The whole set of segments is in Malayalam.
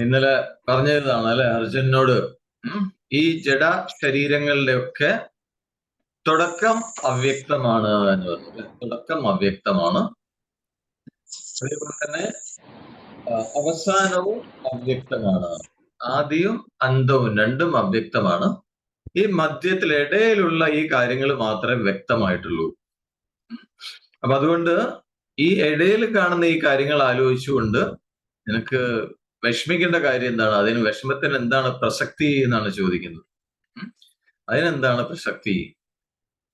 ഇന്നലെ പറഞ്ഞതാണ് അല്ലെ അർജുനോട്. ഈ ജഡ ശരീരങ്ങളുടെ ഒക്കെ തുടക്കം അവ്യക്തമാണ് എന്ന് പറഞ്ഞു. തുടക്കം അവ്യക്തമാണ്, അതേപോലെ തന്നെ അവസാനവും അവ്യക്തമാണ്. ആദിയും അന്തവും രണ്ടും അവ്യക്തമാണ്. ഈ മധ്യത്തിൽ ഇടയിലുള്ള ഈ കാര്യങ്ങൾ മാത്രമേ വ്യക്തമായിട്ടുള്ളൂ. അപ്പൊ അതുകൊണ്ട് ഈ ഇടയിൽ കാണുന്ന ഈ കാര്യങ്ങൾ ആലോചിച്ചുകൊണ്ട് നിനക്ക് വിഷമിക്കേണ്ട കാര്യം എന്താണ്? അതിന് വിഷമത്തിന് എന്താണ് പ്രസക്തി എന്നാണ് ചോദിക്കുന്നത്. അതിനെന്താണ് പ്രസക്തി?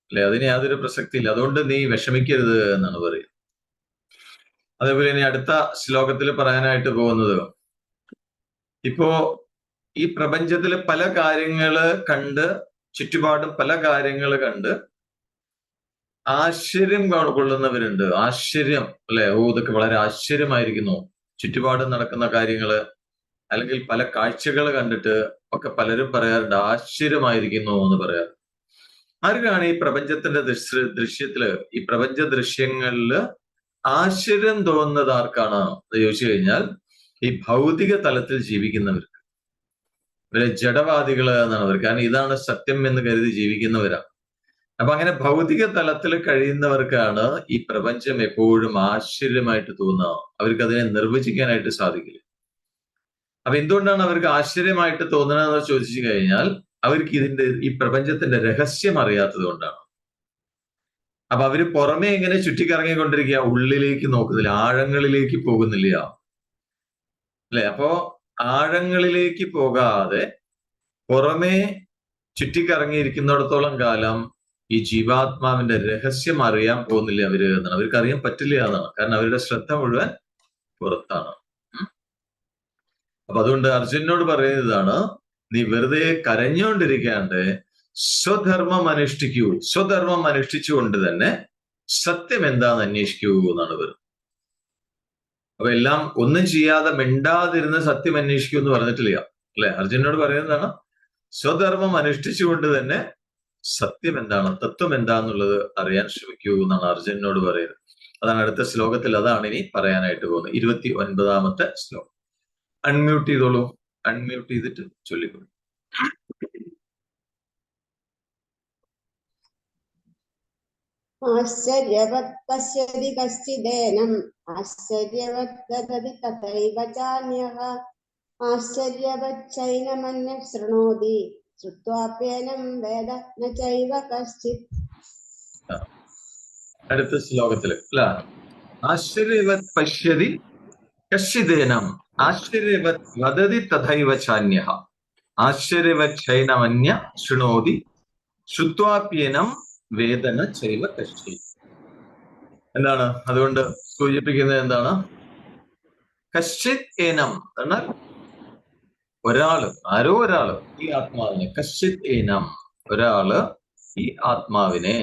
അല്ലെ, അതിന് യാതൊരു പ്രസക്തി ഇല്ല. അതുകൊണ്ട് നീ വിഷമിക്കരുത് എന്നാണ് പറയുന്നത്. അതേപോലെ ഇനി അടുത്ത ശ്ലോകത്തിൽ പറയാനായിട്ട് പോകുന്നത്, ഇപ്പോ ഈ പ്രപഞ്ചത്തില് പല കാര്യങ്ങള് കണ്ട്, ചുറ്റുപാടും പല കാര്യങ്ങൾ കണ്ട് ആശ്ചര്യം കൊള്ളുന്നവരുണ്ട്. ആശ്ചര്യം, അല്ലെ, ഇതൊക്കെ വളരെ ആശ്ചര്യമായിരിക്കുന്നു. ചുറ്റുപാടും നടക്കുന്ന കാര്യങ്ങള് അല്ലെങ്കിൽ പല കാഴ്ചകൾ കണ്ടിട്ട് ഒക്കെ പലരും പറയാറുണ്ട് ആശ്ചര്യമായിരിക്കുന്നു എന്ന് പറയാറ്. ആർക്കാണ് ഈ പ്രപഞ്ചത്തിന്റെ ദൃശ്യത്തില്, ഈ പ്രപഞ്ച ദൃശ്യങ്ങളില് ആശ്ചര്യം തോന്നുന്നത് ആർക്കാണ് എന്ന് ചോദിച്ചു കഴിഞ്ഞാൽ ഈ ഭൗതിക തലത്തിൽ ജീവിക്കുന്നവർക്ക്, ഇവരെ ജഡവാദികള് എന്നാണ് അവർ. കാരണം ഇതാണ് സത്യം എന്ന് കരുതി ജീവിക്കുന്നവരാണ്. അപ്പൊ അങ്ങനെ ഭൗതിക തലത്തിൽ കഴിയുന്നവർക്കാണ് ഈ പ്രപഞ്ചം എപ്പോഴും ആശ്ചര്യമായിട്ട് തോന്നുക. അവർക്ക് അതിനെ നിർവചിക്കാനായിട്ട് സാധിക്കില്ല. അപ്പൊ എന്തുകൊണ്ടാണ് അവർക്ക് ആശ്ചര്യമായിട്ട് തോന്നുന്നതെന്ന് ചോദിച്ചു കഴിഞ്ഞാൽ അവർക്ക് ഈ പ്രപഞ്ചത്തിന്റെ രഹസ്യം അറിയാത്തത് കൊണ്ടാണ്. അപ്പൊ അവര് പുറമെ ഇങ്ങനെ ചുറ്റിക്കറങ്ങിക്കൊണ്ടിരിക്കുക, ഉള്ളിലേക്ക് നോക്കുന്നില്ല, ആഴങ്ങളിലേക്ക് പോകുന്നില്ല, അല്ലെ? അപ്പോ ആഴങ്ങളിലേക്ക് പോകാതെ പുറമേ ചുറ്റിക്കറങ്ങിയിരിക്കുന്നിടത്തോളം കാലം ഈ ജീവാത്മാവിന്റെ രഹസ്യം അറിയാൻ പോകുന്നില്ല അവര് എന്നാണ്. അവർക്ക് അറിയാൻ പറ്റില്ല എന്നാണ്. കാരണം അവരുടെ ശ്രദ്ധ മുഴുവൻ പുറത്താണ്. അപ്പൊ അതുകൊണ്ട് അർജുനോട് പറയുന്നതാണ്, നീ വെറുതെ കരഞ്ഞുകൊണ്ടിരിക്കാണ്ട് സ്വധർമ്മം അനുഷ്ഠിക്കൂ. സ്വധർമ്മം അനുഷ്ഠിച്ചുകൊണ്ട് തന്നെ സത്യം എന്താന്ന് അന്വേഷിക്കൂ എന്നാണ് പറയുന്നത്. അപ്പൊ എല്ലാം ഒന്നും ചെയ്യാതെ മിണ്ടാതിരുന്ന് സത്യം അന്വേഷിക്കൂ എന്ന് പറഞ്ഞിട്ടില്ല, അല്ലെ? അർജുനോട് പറയുന്നതാണ് സ്വധർമ്മം അനുഷ്ഠിച്ചുകൊണ്ട് തന്നെ സത്യം എന്താണ്, തത്വം എന്താന്നുള്ളത് അറിയാൻ ശ്രമിക്കൂ എന്നാണ് അർജുനോട് പറയുന്നത്. അതാണ് അടുത്ത ശ്ലോകത്തിൽ, അതാണ് ഇനി പറയാനായിട്ട് പോകുന്നത്. 29ാമത്തെ ശ്ലോകം. അൺമ്യൂട്ട് ചെയ്തോളൂ, അൺമ്യൂട്ട് ചെയ്തിട്ട് ചൊല്ലിക്കോളൂ. ആശ്ചര്യവത് പശ്യതി കശ്ചിദേനം ആശ്ചര്യവത് തദതി തഥൈവ ചാന്യഃ ആശ്ചര്യവച്ചൈനമന്യഃ ശൃണോതി ശ്രുത്വാപ്യേനം വേദ ന ചൈവ കശ്ചിത്. അടുത്ത ശ്ലോകത്തില് അല്ല, ആശ്ചര്യവത് പശ്യതി കശ്ചിദേനം ആശ്ചര്യവത് വദതി തഥൈവ ചാന്യഃ ആശ്ചര്യവച്ചൈനമന്യ ശൃണോതി ശ്രുത്വാപ്യേനം വേദന ചൈവ കശ്ചിത്. എന്താണ് അതുകൊണ്ട് സൂചിപ്പിക്കുന്നത്? എന്താണ് കശ്ചിത് ഏനം എന്നാൽ ഒരാള്, ആരോ ഒരാള് ഈ ആത്മാവിനെ, കശ്ചിത് ഏനം ഒരാള് ഈ ആത്മാവിനെ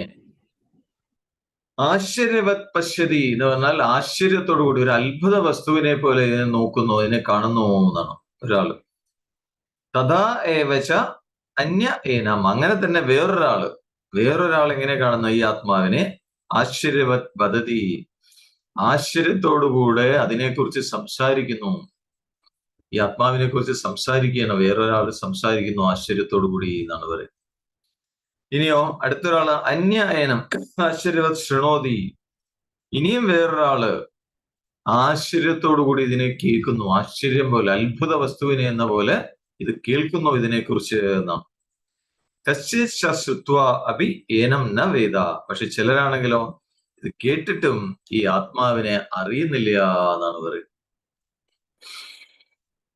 ആശ്ചര്യവത് പശ്യതി എന്ന് പറഞ്ഞാൽ ആശ്ചര്യത്തോടു കൂടി ഒരു അത്ഭുത വസ്തുവിനെ പോലെ ഇതിനെ നോക്കുന്നു, ഇതിനെ കാണുന്നു എന്നാണ് ഒരാള്. തഥാ ഏവച അന്യ ഏനം, അങ്ങനെ തന്നെ വേറൊരാൾ എങ്ങനെ കാണുന്നു ഈ ആത്മാവിനെ? ആശ്ചര്യവത് വദതി, ആശ്ചര്യത്തോടുകൂടെ അതിനെക്കുറിച്ച് സംസാരിക്കുന്നു. ഈ ആത്മാവിനെ കുറിച്ച് സംസാരിക്കുകയാണ്, വേറൊരാൾ സംസാരിക്കുന്നു ആശ്ചര്യത്തോടു കൂടി എന്നാണ് പറയുന്നത്. ഇനിയോ അടുത്തൊരാള് അന്യയനം ആശ്ചര്യവത് ശൃണോതി, ഇനിയും വേറൊരാള് ആശ്ചര്യത്തോടു കൂടി ഇതിനെ കേൾക്കുന്നു, ആശ്ചര്യം പോലെ, അത്ഭുത വസ്തുവിനെ എന്ന പോലെ ഇത് കേൾക്കുന്നു ഇതിനെക്കുറിച്ച് എന്നാണ്. കശ്ചിശ്രുത്വ അഭി ഏനം ന വേദ, പക്ഷെ ചിലരാണെങ്കിലോ ഇത് കേട്ടിട്ടും ഈ ആത്മാവിനെ അറിയുന്നില്ല എന്നാണ് പറയുന്നത്.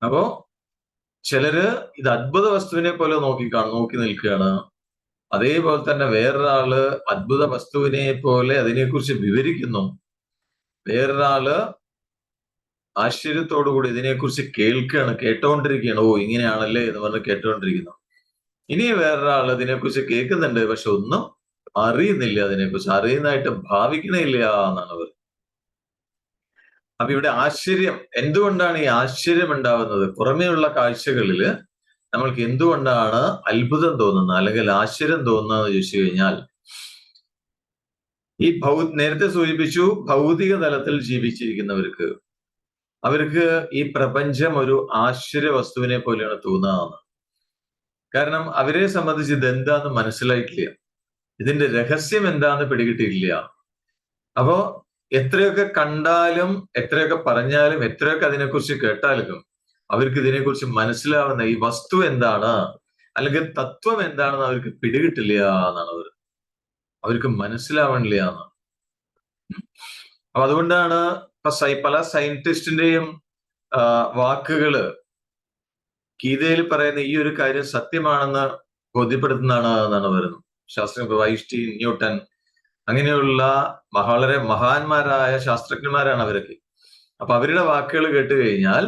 അപ്പോ ചിലര് ഇത് അത്ഭുത വസ്തുവിനെ പോലെ നോക്കി നിൽക്കുകയാണ്. അതേപോലെ തന്നെ വേറൊരാള് അത്ഭുത വസ്തുവിനെ പോലെ അതിനെക്കുറിച്ച് വിവരിക്കുന്നു. വേറൊരാള് ആശ്ചര്യത്തോടുകൂടി ഇതിനെക്കുറിച്ച് കേട്ടോണ്ടിരിക്കുകയാണ്. ഓ ഇങ്ങനെയാണല്ലേ എന്ന് പറഞ്ഞ് കേട്ടോണ്ടിരിക്കുന്നു. ഇനി വേറൊരാൾ ഇതിനെക്കുറിച്ച് കേൾക്കുന്നുണ്ട്, പക്ഷെ ഒന്നും അറിയുന്നില്ല, അതിനെക്കുറിച്ച് അറിയുന്നതായിട്ട് ഭാവിക്കണില്ല എന്നാണ് അവർ. അപ്പൊ ഇവിടെ ആശ്ചര്യം, എന്തുകൊണ്ടാണ് ഈ ആശ്ചര്യം ഉണ്ടാവുന്നത്? പുറമേയുള്ള കാഴ്ചകളില് നമ്മൾക്ക് എന്തുകൊണ്ടാണ് അത്ഭുതം തോന്നുന്നത് അല്ലെങ്കിൽ ആശ്ചര്യം തോന്നുന്നത് ചോദിച്ചു കഴിഞ്ഞാൽ, ഈ നേരത്തെ സൂചിപ്പിച്ചു ഭൗതിക തലത്തിൽ ജീവിച്ചിരിക്കുന്നവർക്ക് അവർക്ക് ഈ പ്രപഞ്ചം ഒരു ആശ്ചര്യ വസ്തുവിനെ പോലെയാണ് തോന്നുന്നത്. കാരണം അവരെ സംബന്ധിച്ച് ഇതെന്താന്ന് മനസ്സിലായിട്ടില്ല, ഇതിന്റെ രഹസ്യം എന്താന്ന് പിടികിട്ടിയില്ല. അപ്പോ എത്രയൊക്കെ കണ്ടാലും എത്രയൊക്കെ പറഞ്ഞാലും എത്രയൊക്കെ അതിനെക്കുറിച്ച് കേട്ടാലും അവർക്ക് ഇതിനെക്കുറിച്ച് മനസ്സിലാവുന്ന ഈ വസ്തു എന്താണ് അല്ലെങ്കിൽ തത്വം എന്താണെന്ന് അവർക്ക് പിടികിട്ടില്ല എന്നാണ് അവർക്ക് മനസ്സിലാവണില്ല എന്നാണ്. അപ്പൊ അതുകൊണ്ടാണ് പല സയന്റിസ്റ്റിന്റെയും വാക്കുകള് ഗീതയിൽ പറയുന്ന ഈ ഒരു കാര്യം സത്യമാണെന്ന് ബോധ്യപ്പെടുത്തുന്നതാണ് എന്നാണ് പറയുന്നത്. ശാസ്ത്രജ്ഞ ഐൻസ്റ്റീൻ, ന്യൂട്ടൻ അങ്ങനെയുള്ള വളരെ മഹാന്മാരായ ശാസ്ത്രജ്ഞന്മാരാണ് അവരൊക്കെ. അപ്പൊ അവരുടെ വാക്കുകൾ കേട്ട് കഴിഞ്ഞാൽ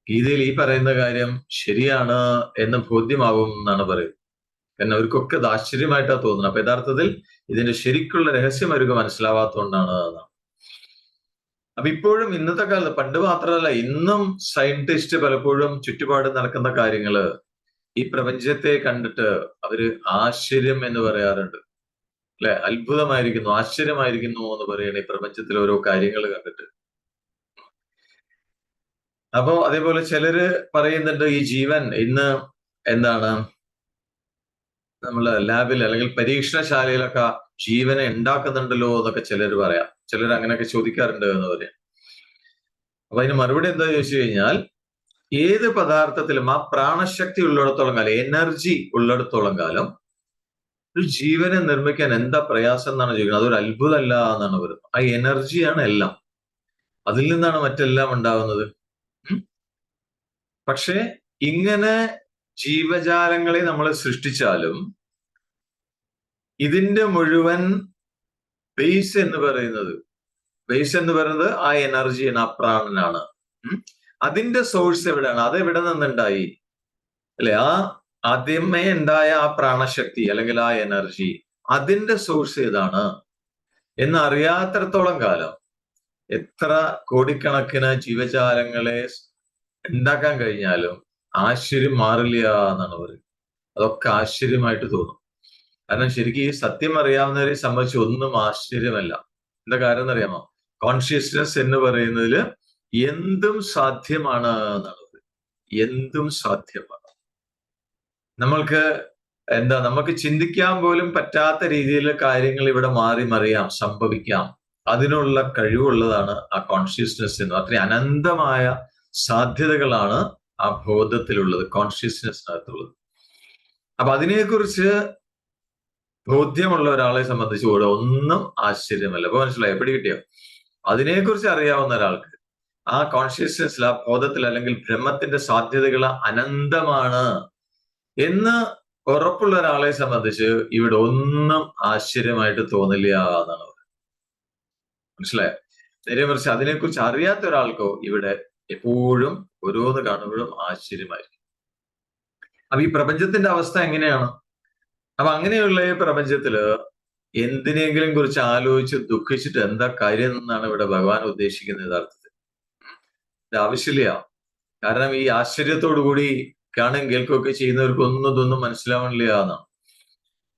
ഗീതയിൽ ഈ പറയുന്ന കാര്യം ശരിയാണ് എന്ന് ബോധ്യമാവും എന്നാണ് പറയുന്നത്. കാരണം അവർക്കൊക്കെ ഇത് ആശ്ചര്യമായിട്ടാണ് തോന്നുന്നത്. അപ്പൊ യഥാർത്ഥത്തിൽ ഇതിന്റെ ശരിക്കുള്ള രഹസ്യം അവർക്ക് മനസ്സിലാവാത്തതുകൊണ്ടാണ് എന്നാണ്. അപ്പൊ ഇപ്പോഴും ഇന്നത്തെ കാലത്ത്, പണ്ട് മാത്രമല്ല ഇന്നും സയന്റിസ്റ്റ് പലപ്പോഴും ചുറ്റുപാട് നടക്കുന്ന കാര്യങ്ങള് ഈ പ്രപഞ്ചത്തെ കണ്ടിട്ട് അവര് ആശ്ചര്യം എന്ന് പറയാറുണ്ട്, അല്ലെ? അത്ഭുതമായിരിക്കുന്നു, ആശ്ചര്യമായിരിക്കുന്നു എന്ന് പറയണ ഈ പ്രപഞ്ചത്തിലെ ഓരോ കാര്യങ്ങൾ കണ്ടിട്ട്. അപ്പോ അതേപോലെ ചിലര് പറയുന്നുണ്ട് ഈ ജീവൻ ഇന്ന് എന്താണ് നമ്മള് ലാബിൽ അല്ലെങ്കിൽ പരീക്ഷണശാലയിലൊക്കെ ജീവനെ ഉണ്ടാക്കുന്നുണ്ടല്ലോ എന്നൊക്കെ ചിലർ പറയാം. ചിലർ അങ്ങനെയൊക്കെ ചോദിക്കാറുണ്ട് എന്ന് പറയാം. അപ്പൊ അതിന് മറുപടി എന്താ ചോദിച്ചു കഴിഞ്ഞാൽ, ഏത് പദാർത്ഥത്തിലും ആ പ്രാണശക്തി ഉള്ളിടത്തോളം കാലം, എനർജി ഉള്ളിടത്തോളം കാലം ഒരു ജീവനെ നിർമ്മിക്കാൻ എന്താ പ്രയാസം എന്നാണ് ചോദിക്കുന്നത്. അതൊരു അത്ഭുതമല്ല എന്നാണ് പറയുന്നത്. ആ എനർജിയാണ് എല്ലാം, അതിൽ നിന്നാണ് മറ്റെല്ലാം ഉണ്ടാവുന്നത്. പക്ഷെ ഇങ്ങനെ ജീവജാലങ്ങളെ നമ്മൾ സൃഷ്ടിച്ചാലും ഇതിന്റെ മുഴുവൻ ബേസ് എന്ന് പറയുന്നത് ആ എനർജിയാണ്, ആ പ്രാണനാണ്. അതിന്റെ സോഴ്സ് എവിടെയാണ്? അത് എവിടെ നിന്നുണ്ടായി, അല്ലെ? ആ ആദ്യമേ ഉണ്ടായ ആ പ്രാണശക്തി അല്ലെങ്കിൽ ആ എനർജി, അതിന്റെ സോഴ്സ് ഏതാണ് എന്ന് അറിയാത്തിടത്തോളം കാലം എത്ര കോടിക്കണക്കിന് ജീവജാലങ്ങളെ ഉണ്ടാക്കാൻ കഴിഞ്ഞാലും ആശ്ചര്യം മാറില്ല എന്നാണ് പറയുന്നത്. അതൊക്കെ ആശ്ചര്യമായിട്ട് തോന്നും. കാരണം ശരിക്കും ഈ സത്യം അറിയാവുന്നവരെ സംബന്ധിച്ച് ഒന്നും ആശ്ചര്യമല്ല. എന്താ കാര്യം എന്നറിയാമോ? കോൺഷ്യസ്നെസ് എന്ന് പറയുന്നതിൽ എന്തും സാധ്യമാണ് എന്നാണ് പറയുന്നത്. എന്തും സാധ്യമാണ്. നമ്മൾക്ക് നമുക്ക് ചിന്തിക്കാൻ പോലും പറ്റാത്ത രീതിയിൽ കാര്യങ്ങൾ ഇവിടെ മാറി മറിയാം, സംഭവിക്കാം. അതിനുള്ള കഴിവുള്ളതാണ് ആ കോൺഷ്യസ്നെസ് എന്ന്. അത്രയും അനന്തമായ സാധ്യതകളാണ് ആ ബോധത്തിലുള്ളത്, കോൺഷ്യസ്നെസ്സിനകത്തുള്ളത്. അപ്പൊ അതിനെക്കുറിച്ച് ബോധ്യമുള്ള ഒരാളെ സംബന്ധിച്ച് കൂടെ ഒന്നും ആശ്ചര്യമല്ല. അപ്പൊ മനസ്സിലായോ? എപ്പിടി കിട്ടിയോ? അതിനെക്കുറിച്ച് അറിയാവുന്ന ഒരാൾക്ക് ആ കോൺഷ്യസ്നെസ്സിൽ, ആ ബോധത്തിൽ അല്ലെങ്കിൽ ബ്രഹ്മത്തിന്റെ സാധ്യതകൾ അനന്തമാണ് എന്ന് ഉറപ്പുള്ള ഒരാളെ സംബന്ധിച്ച് ഇവിടെ ഒന്നും ആശ്ചര്യമായിട്ട് തോന്നില്ല എന്നാണ് പറയുന്നത്. മനസ്സിലായോ? നേരെ മറിച്ച് അതിനെക്കുറിച്ച് അറിയാത്ത ഒരാൾക്കോ ഇവിടെ എപ്പോഴും ഓരോന്ന് കാണുമ്പോഴും ആശ്ചര്യമായിരിക്കും. അപ്പൊ ഈ പ്രപഞ്ചത്തിന്റെ അവസ്ഥ എങ്ങനെയാണ്? അപ്പൊ അങ്ങനെയുള്ള ഈ പ്രപഞ്ചത്തില് എന്തിനെങ്കിലും കുറിച്ച് ആലോചിച്ച് ദുഃഖിച്ചിട്ട് എന്താ കാര്യം എന്നാണ് ഇവിടെ ഭഗവാൻ ഉദ്ദേശിക്കുന്നത് യഥാർത്ഥത്തിൽ. ഇത് ആവശ്യമില്ല. കാരണം ഈ ആശ്ചര്യത്തോടു കൂടി കാണുകയും കേൾക്കുകയൊക്കെ ചെയ്യുന്നവർക്ക് ഒന്നും ഇതൊന്നും മനസ്സിലാവണില്ല എന്നാണ്.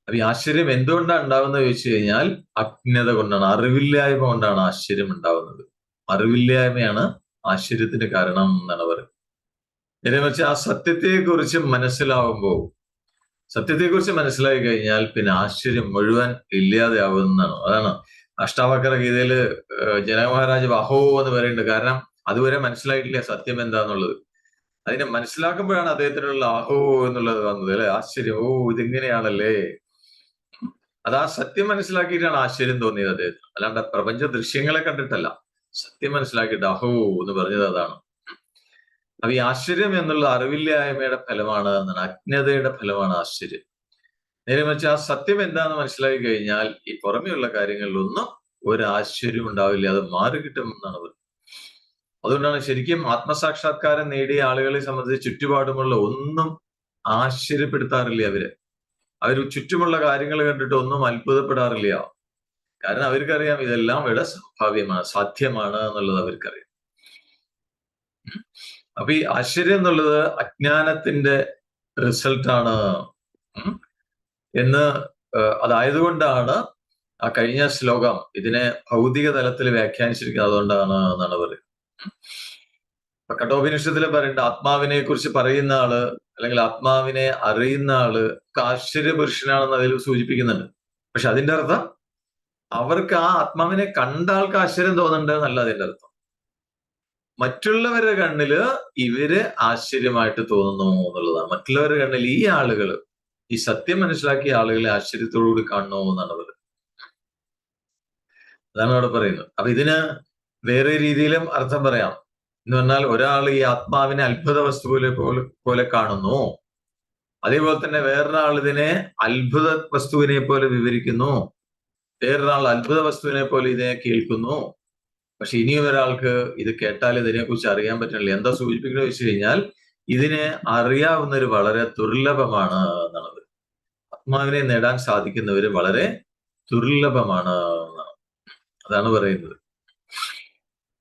അപ്പൊ ഈ ആശ്ചര്യം എന്തുകൊണ്ടാണ് ഉണ്ടാവുന്നത് ചോദിച്ചു കഴിഞ്ഞാൽ അജ്ഞത കൊണ്ടാണ്, അറിവില്ലായ്മ കൊണ്ടാണ് ആശ്ചര്യം ഉണ്ടാവുന്നത്. അറിവില്ലായ്മയാണ് ആശ്ചര്യത്തിന് കാരണം എന്നാണ് പറയുന്നത്. നേരെ മറിച്ച് ആ സത്യത്തെക്കുറിച്ച് മനസ്സിലായി കഴിഞ്ഞാൽ പിന്നെ ആശ്ചര്യം മുഴുവൻ ഇല്ലാതെയാവുന്നതാണ്. അതാണ് അഷ്ടാവക്ര ഗീതയില് ജനക മഹാരാജ് അഹോ എന്ന് പറയുന്നുണ്ട്. കാരണം അതുവരെ മനസ്സിലായിട്ടില്ല സത്യം എന്താന്നുള്ളത്. അതിനെ മനസ്സിലാക്കുമ്പോഴാണ് അദ്ദേഹത്തിനുള്ള അഹോ എന്നുള്ളത് വന്നത്, അല്ലെ? ആശ്ചര്യം, ഓ ഇതിങ്ങനെയാണല്ലേ. അത് ആ സത്യം മനസ്സിലാക്കിയിട്ടാണ് ആശ്ചര്യം തോന്നിയത് അദ്ദേഹത്തിന്, അല്ലാണ്ട് പ്രപഞ്ച ദൃശ്യങ്ങളെ കണ്ടിട്ടല്ല. സത്യം മനസ്സിലാക്കിയിട്ട് അഹോ എന്ന് പറഞ്ഞത് അതാണ്. അപ്പൊ ഈ ആശ്ചര്യം എന്നുള്ള അറിവില്ലായ്മയുടെ ഫലമാണ് എന്നാണ്, അജ്ഞതയുടെ ഫലമാണ് ആശ്ചര്യം. നേരെ മറിച്ച് ആ സത്യം എന്താന്ന് മനസ്സിലാക്കി കഴിഞ്ഞാൽ ഈ പുറമെയുള്ള കാര്യങ്ങളിലൊന്നും ഒരു ആശ്ചര്യം ഉണ്ടാവില്ല, അത് മാറിക്കിട്ടും എന്നാണ് പറയുന്നത്. അതുകൊണ്ടാണ് ശരിക്കും ആത്മസാക്ഷാത്കാരം നേടിയ ആളുകളെ സംബന്ധിച്ച് ചുറ്റുപാടുമുള്ള ഒന്നും ആശ്ചര്യപ്പെടുത്താറില്ല. അവര് ചുറ്റുമുള്ള കാര്യങ്ങൾ കണ്ടിട്ട് ഒന്നും അത്ഭുതപ്പെടാറില്ല. കാരണം അവർക്കറിയാം ഇതെല്ലാം ഇവിടെ സംഭാവ്യമാണ്, സാധ്യമാണ് എന്നുള്ളത് അവർക്കറിയാം. അപ്പൊ ഈ ആശ്ചര്യം എന്നുള്ളത് അജ്ഞാനത്തിന്റെ റിസൾട്ടാണ് എന്ന് അതായതുകൊണ്ടാണ് ആ കഴിഞ്ഞ ശ്ലോകം ഇതിനെ ഭൗതിക തലത്തിൽ വ്യാഖ്യാനിച്ചിരിക്കുന്നത്. അതുകൊണ്ടാണ് എന്നാണ് പറയുന്നത്. കഠോപനിഷത്തില് പറയുന്നുണ്ട്, ആത്മാവിനെ കുറിച്ച് പറയുന്ന ആള് അല്ലെങ്കിൽ ആത്മാവിനെ അറിയുന്ന ആള് ആശ്ചര്യ പുരുഷനാണെന്ന് അതിൽ സൂചിപ്പിക്കുന്നുണ്ട്. പക്ഷെ അതിന്റെ അർത്ഥം അവർക്ക് ആ ആത്മാവിനെ കണ്ട ആൾക്ക് ആശ്ചര്യം തോന്നുന്നുണ്ട് എന്നല്ല അതിന്റെ അർത്ഥം. മറ്റുള്ളവരുടെ കണ്ണില് ഇവര് ആശ്ചര്യമായിട്ട് തോന്നുന്നു എന്നുള്ളതാണ്. മറ്റുള്ളവരുടെ കണ്ണിൽ ഈ ആളുകൾ, ഈ സത്യം മനസ്സിലാക്കിയ ആളുകളെ ആശ്ചര്യത്തോടുകൂടി കാണുന്നു എന്നാണ് പറയുന്നത്. അതാണ് അവിടെ പറയുന്നത്. അപ്പൊ ഇതിന് വേറെ രീതിയിലും അർത്ഥം പറയാം. എന്ന് പറഞ്ഞാൽ ഒരാൾ ഈ ആത്മാവിനെ അത്ഭുത വസ്തു പോലെ കാണുന്നു, അതേപോലെ തന്നെ വേറൊരാൾ ഇതിനെ അത്ഭുത വസ്തുവിനെ പോലെ വിവരിക്കുന്നു, വേറൊരാൾ അത്ഭുത വസ്തുവിനെ പോലെ ഇതിനെ കേൾക്കുന്നു. പക്ഷെ ഇനിയും ഒരാൾക്ക് ഇത് കേട്ടാൽ ഇതിനെക്കുറിച്ച് അറിയാൻ പറ്റുന്നില്ല. എന്താ സൂചിപ്പിക്കുന്നത് വെച്ച് കഴിഞ്ഞാൽ ഇതിനെ അറിയാവുന്നവർ വളരെ ദുർലഭമാണ് എന്നുള്ളത്. ആത്മാവിനെ നേടാൻ സാധിക്കുന്നവര് വളരെ ദുർലഭമാണ് എന്നാണ്. അതാണ് പറയുന്നത്.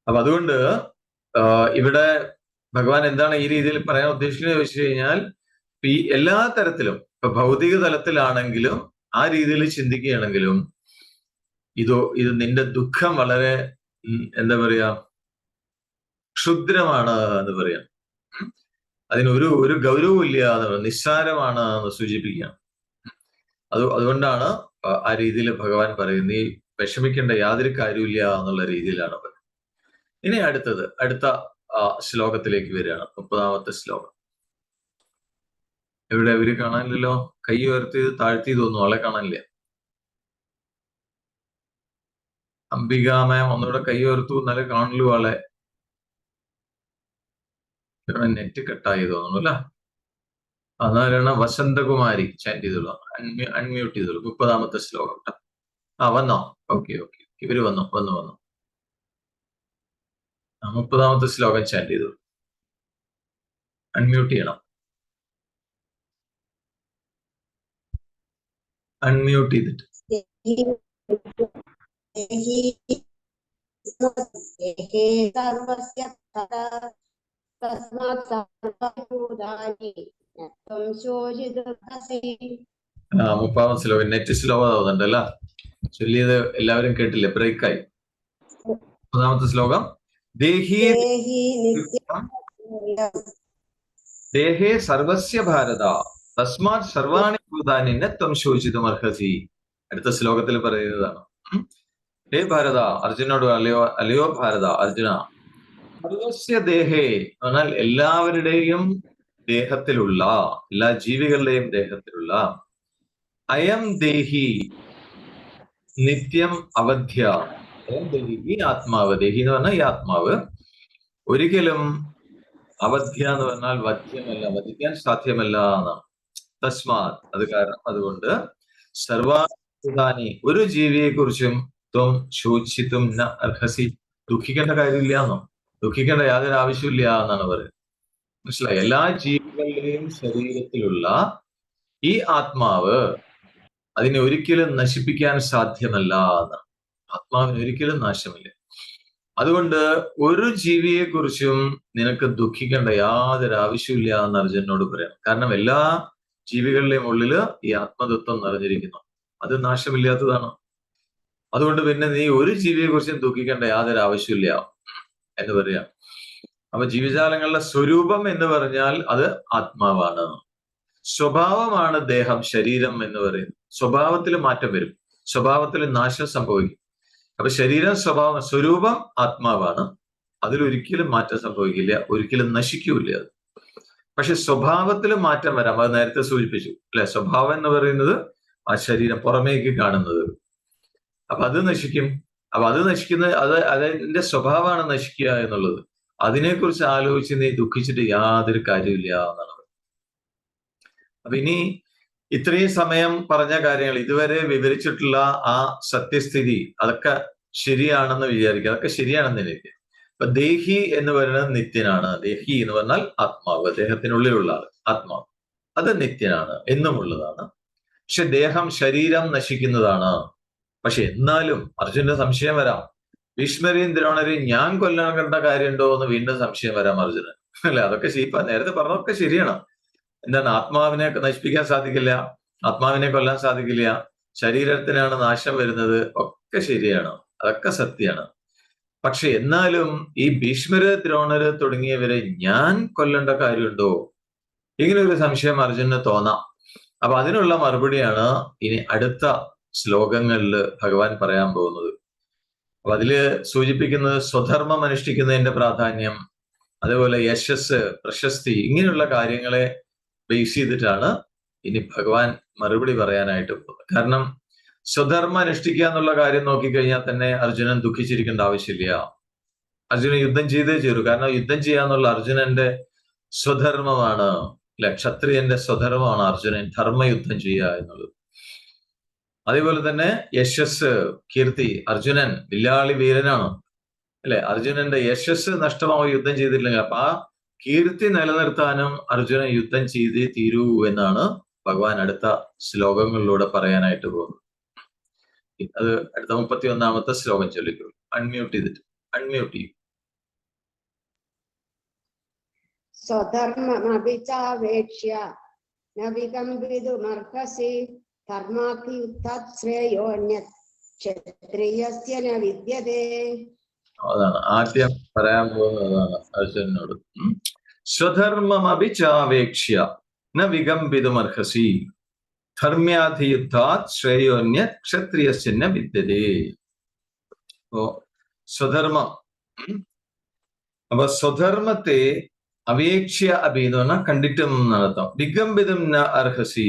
അപ്പൊ അതുകൊണ്ട് ഇവിടെ ഭഗവാൻ എന്താണ് ഈ രീതിയിൽ പറയാൻ ഉദ്ദേശിക്കുന്നത് വെച്ച് കഴിഞ്ഞാൽ, ഈ എല്ലാ തരത്തിലും, ഇപ്പൊ ഭൗതിക തലത്തിലാണെങ്കിലും ആ രീതിയിൽ ചിന്തിക്കുകയാണെങ്കിലും ഇത് നിന്റെ ദുഃഖം വളരെ എന്താ പറയാ ക്ഷുദ്രമാണ് എന്ന് പറയാം. അതിനൊരു ഗൗരവവും ഇല്ല എന്ന്, നിസ്സാരമാണ് എന്ന് സൂചിപ്പിക്കുകയാണ്. അതുകൊണ്ടാണ് ആ രീതിയിൽ ഭഗവാൻ പറയുന്നത്, ഈ വിഷമിക്കേണ്ട യാതൊരു കാര്യമില്ല എന്നുള്ള രീതിയിലാണ് പറയുന്നത്. ഇനി അടുത്ത ശ്ലോകത്തിലേക്ക് വരികയാണ്. 30-ാമത്തെ ശ്ലോകം. എവിടെ ഇവര് കാണാനില്ലല്ലോ? കൈ ഉയർത്തി താഴ്ത്തി തോന്നുന്നു, ആളെ കാണാനില്ല. അംബികാമയം ഒന്നുകൂടെ കൈ ഉയർത്തു, എന്നാലേ കാണുള്ളൂ ആളെ. നെറ്റ് കട്ടായി തോന്നുന്നു അല്ല. അന്നാലാണ് വസന്തകുമാരി ചാറ്റ് ചെയ്തോളൂ, അൺമ്യൂട്ട് ചെയ്തോളൂ. 30-ാമത്തെ ശ്ലോകം. വന്നോ? ഓക്കെ. ഇവര് വന്നു. 30-ാമത്തെ ശ്ലോകം ചാറ്റ് ചെയ്തോളൂ. അൺമ്യൂട്ട് ചെയ്യണം. അൺമ്യൂട്ട് ചെയ്തിട്ട്. ആ 30-ാമത്തെ ശ്ലോകം നെറ്റ് സ്ലോ ആവുന്നുണ്ടല്ല, ചൊല്ലിയത് എല്ലാവരും കേട്ടില്ലേ? ബ്രേക്കായി. 30-ാമത്തെ ശ്ലോകം. ദേഹേ സർവസ്യ ഭാരത തസ്മാത് സർവാണി ഭൂതാനി ന ത്വം ശോചിതും അർഹസി. അടുത്ത ശ്ലോകത്തിൽ പറയുന്നതാണ്. ഹേ ഭാരത, അർജുനോട് അല്ലയോ ഭാരത, അർജുന, സർവസ്യ ദേഹേ എന്നാൽ എല്ലാവരുടെയും ദേഹത്തിലുള്ള, എല്ലാ ജീവികളുടെയും ദേഹത്തിലുള്ള, അയം ദേഹി നിത്യം അവധ്യ, അയം ദേഹി ഈ ആത്മാവ്, ദേഹി എന്ന് പറഞ്ഞാൽ ഈ ആത്മാവ് ഒരിക്കലും അവധ്യ എന്ന് പറഞ്ഞാൽ വധ്യമല്ല, വധിക്കാൻ സാധ്യമല്ല എന്നാണ്. തസ്മാത് അത് കാരണം, അതുകൊണ്ട് സർവാനി ഒരു ജീവിയെ കുറിച്ചും ത്വം ശോചിത്തും ന അർഹസി, ദുഃഖിക്കേണ്ട കാര്യമില്ല എന്നോ, ദുഃഖിക്കേണ്ട യാതൊരു ആവശ്യമില്ല എന്നാണ് പറയുന്നത്. മനസ്സിലായി? എല്ലാ ജീവികളുടെയും ശരീരത്തിലുള്ള ഈ ആത്മാവ് അതിനെ ഒരിക്കലും നശിപ്പിക്കാൻ സാധ്യമല്ല എന്നാണ്. ആത്മാവിന് ഒരിക്കലും നാശമില്ല. അതുകൊണ്ട് ഒരു ജീവിയെ കുറിച്ചും നിനക്ക് ദുഃഖിക്കേണ്ട യാതൊരു ആവശ്യമില്ല എന്ന് അർജുനോട് പറയാം. കാരണം എല്ലാ ജീവികളുടെയും ഉള്ളില് ഈ ആത്മതത്വം നിറഞ്ഞിരിക്കുന്നു, അത് നാശമില്ലാത്തതാണ്. അതുകൊണ്ട് പിന്നെ നീ ഒരു ജീവിയെ കുറിച്ചും ദുഃഖിക്കേണ്ട യാതൊരു ആവശ്യമില്ല എന്ന് പറയാം. അപ്പൊ ജീവജാലങ്ങളുടെ സ്വരൂപം എന്ന് പറഞ്ഞാൽ അത് ആത്മാവാണ്. സ്വഭാവമാണ് ദേഹം, ശരീരം എന്ന് പറയുന്നത്. സ്വഭാവത്തിൽ മാറ്റം വരും, സ്വഭാവത്തിൽ നാശം സംഭവിക്കും. അപ്പൊ ശരീരം, സ്വരൂപം ആത്മാവാണ്. അതിലൊരിക്കലും മാറ്റം സംഭവിക്കില്ല, ഒരിക്കലും നശിക്കൂല അത്. പക്ഷെ സ്വഭാവത്തിൽ മാറ്റം വരാം. അത് നേരത്തെ സൂചിപ്പിച്ചു അല്ലെ? സ്വഭാവം എന്ന് പറയുന്നത് ആ ശരീരം പുറമേക്ക് കാണുന്നത്. അപ്പൊ അത് നശിക്കും. അപ്പൊ അത് അതിന്റെ സ്വഭാവമാണ് നശിക്കുക എന്നുള്ളത്. അതിനെക്കുറിച്ച് ആലോചിച്ച് നീ ദുഃഖിച്ചിട്ട് യാതൊരു കാര്യമില്ല എന്നാണ്. അപ്പൊ ഇനി ഇത്രയും സമയം പറഞ്ഞ കാര്യങ്ങൾ, ഇതുവരെ വിവരിച്ചിട്ടുള്ള ആ സത്യസ്ഥിതി, അതൊക്കെ ശരിയാണെന്ന് വിചാരിക്കുക. അതൊക്കെ ശരിയാണെന്ന് എനിക്ക്. അപ്പൊ ദേഹി എന്ന് പറയുന്നത് നിത്യനാണ്. ദേഹി എന്ന് പറഞ്ഞാൽ ആത്മാവ്, ദേഹത്തിനുള്ളിലുള്ള ആത്മാവ്, അത് നിത്യനാണ്, എന്നുമുള്ളതാണ്. പക്ഷെ ദേഹം, ശരീരം നശിക്കുന്നതാണ്. പക്ഷെ എന്നാലും അർജുനന്റെ സംശയം വരാം. ഭീഷ്മരെയും ദ്രോണരെയും ഞാൻ കൊല്ലാൻ കണ്ട കാര്യമുണ്ടോ എന്ന് വീണ്ടും സംശയം വരാം അർജുനൻ, അല്ലെ? അതൊക്കെ നേരത്തെ പറഞ്ഞതൊക്കെ ശരിയാണ്. എന്താണ്? ആത്മാവിനെ നശിപ്പിക്കാൻ സാധിക്കില്ല, ആത്മാവിനെ കൊല്ലാൻ സാധിക്കില്ല, ശരീരത്തിനാണ് നാശം വരുന്നത്, ഒക്കെ ശരിയാണ്, അതൊക്കെ സത്യമാണ്. പക്ഷെ എന്നാലും ഈ ഭീഷ്മര്, ദ്രോണര് തുടങ്ങിയവരെ ഞാൻ കൊല്ലേണ്ട കാര്യമുണ്ടോ? ഇങ്ങനെ ഒരു സംശയം അർജുനന് തോന്നാം. അപ്പൊ അതിനുള്ള മറുപടിയാണ് ഇനി അടുത്ത ശ്ലോകങ്ങളിൽ ഭഗവാൻ പറയാൻ പോകുന്നത്. അപ്പൊ അതില് സൂചിപ്പിക്കുന്നത് സ്വധർമ്മം അനുഷ്ഠിക്കുന്നതിന്റെ പ്രാധാന്യം, അതേപോലെ യശസ്, പ്രശസ്തി, ഇങ്ങനെയുള്ള കാര്യങ്ങളെ ബേസ് ചെയ്തിട്ടാണ് ഇനി ഭഗവാൻ മറുപടി പറയാനായിട്ട് പോകുന്നത്. കാരണം സ്വധർമ്മം അനുഷ്ഠിക്കുക എന്നുള്ള കാര്യം നോക്കിക്കഴിഞ്ഞാൽ തന്നെ അർജുനൻ ദുഃഖിച്ചിരിക്കേണ്ട ആവശ്യമില്ല. അർജുനൻ യുദ്ധം ചെയ്തേ ചേരൂ. കാരണം യുദ്ധം ചെയ്യാന്നുള്ള അർജുനന്റെ സ്വധർമ്മമാണ്, അല്ലെ? ക്ഷത്രിയന്റെ സ്വധർമ്മമാണ് അർജുനൻ ധർമ്മയുദ്ധം ചെയ്യുക എന്നുള്ളത്. അതേപോലെ തന്നെ യശസ്, കീർത്തി. അർജുനൻ വില്ലാളി വീരനാണ്, അല്ലെ? അർജുനന്റെ യശസ് നഷ്ടമാവുക യുദ്ധം ചെയ്തിട്ടില്ലെങ്കിൽ. അപ്പൊ ആ കീർത്തി നിലനിർത്താനും അർജുനൻ യുദ്ധം ചെയ്തേ തീരൂ എന്നാണ് ഭഗവാൻ അടുത്ത ശ്ലോകങ്ങളിലൂടെ പറയാനായിട്ട് പോകുന്നത്. അത് അടുത്ത 31-ാമത്തെ ശ്ലോകം ചൊല്ലിക്കോളൂ. അൺമ്യൂട്ട് ചെയ്യും. സ്വധർമ്മമപി ചാവേക്ഷ്യ ന വികമ്പിതുമർഹസി ധർമാർത്ഥി യുദ്ധാത് ശ്രേയോന്യത് ക്ഷത്രിയസ്യ ന വിദ്യതേ. അതാണ് ആദ്യം പറയാൻ പോകുന്നതാണ് അർജുനനോട്. സ്വധർമ്മമപി ചാവേക്ഷ്യ ന വികമ്പിതുമർഹസി ധർമ്യാധിയുദ്ധാത് ശ്രേയോന്യത് ക്ഷത്രിയസ്യ ന വിദ്യതേ. അപ്പോ സ്വധർമ്മം, അപ്പൊ സ്വധർമ്മത്തെ അവേക്ഷ്യ അഭി എന്ന് പറഞ്ഞാൽ കണ്ടിട്ടും നടത്താം. വികമ്പിതം ന അർഹസി.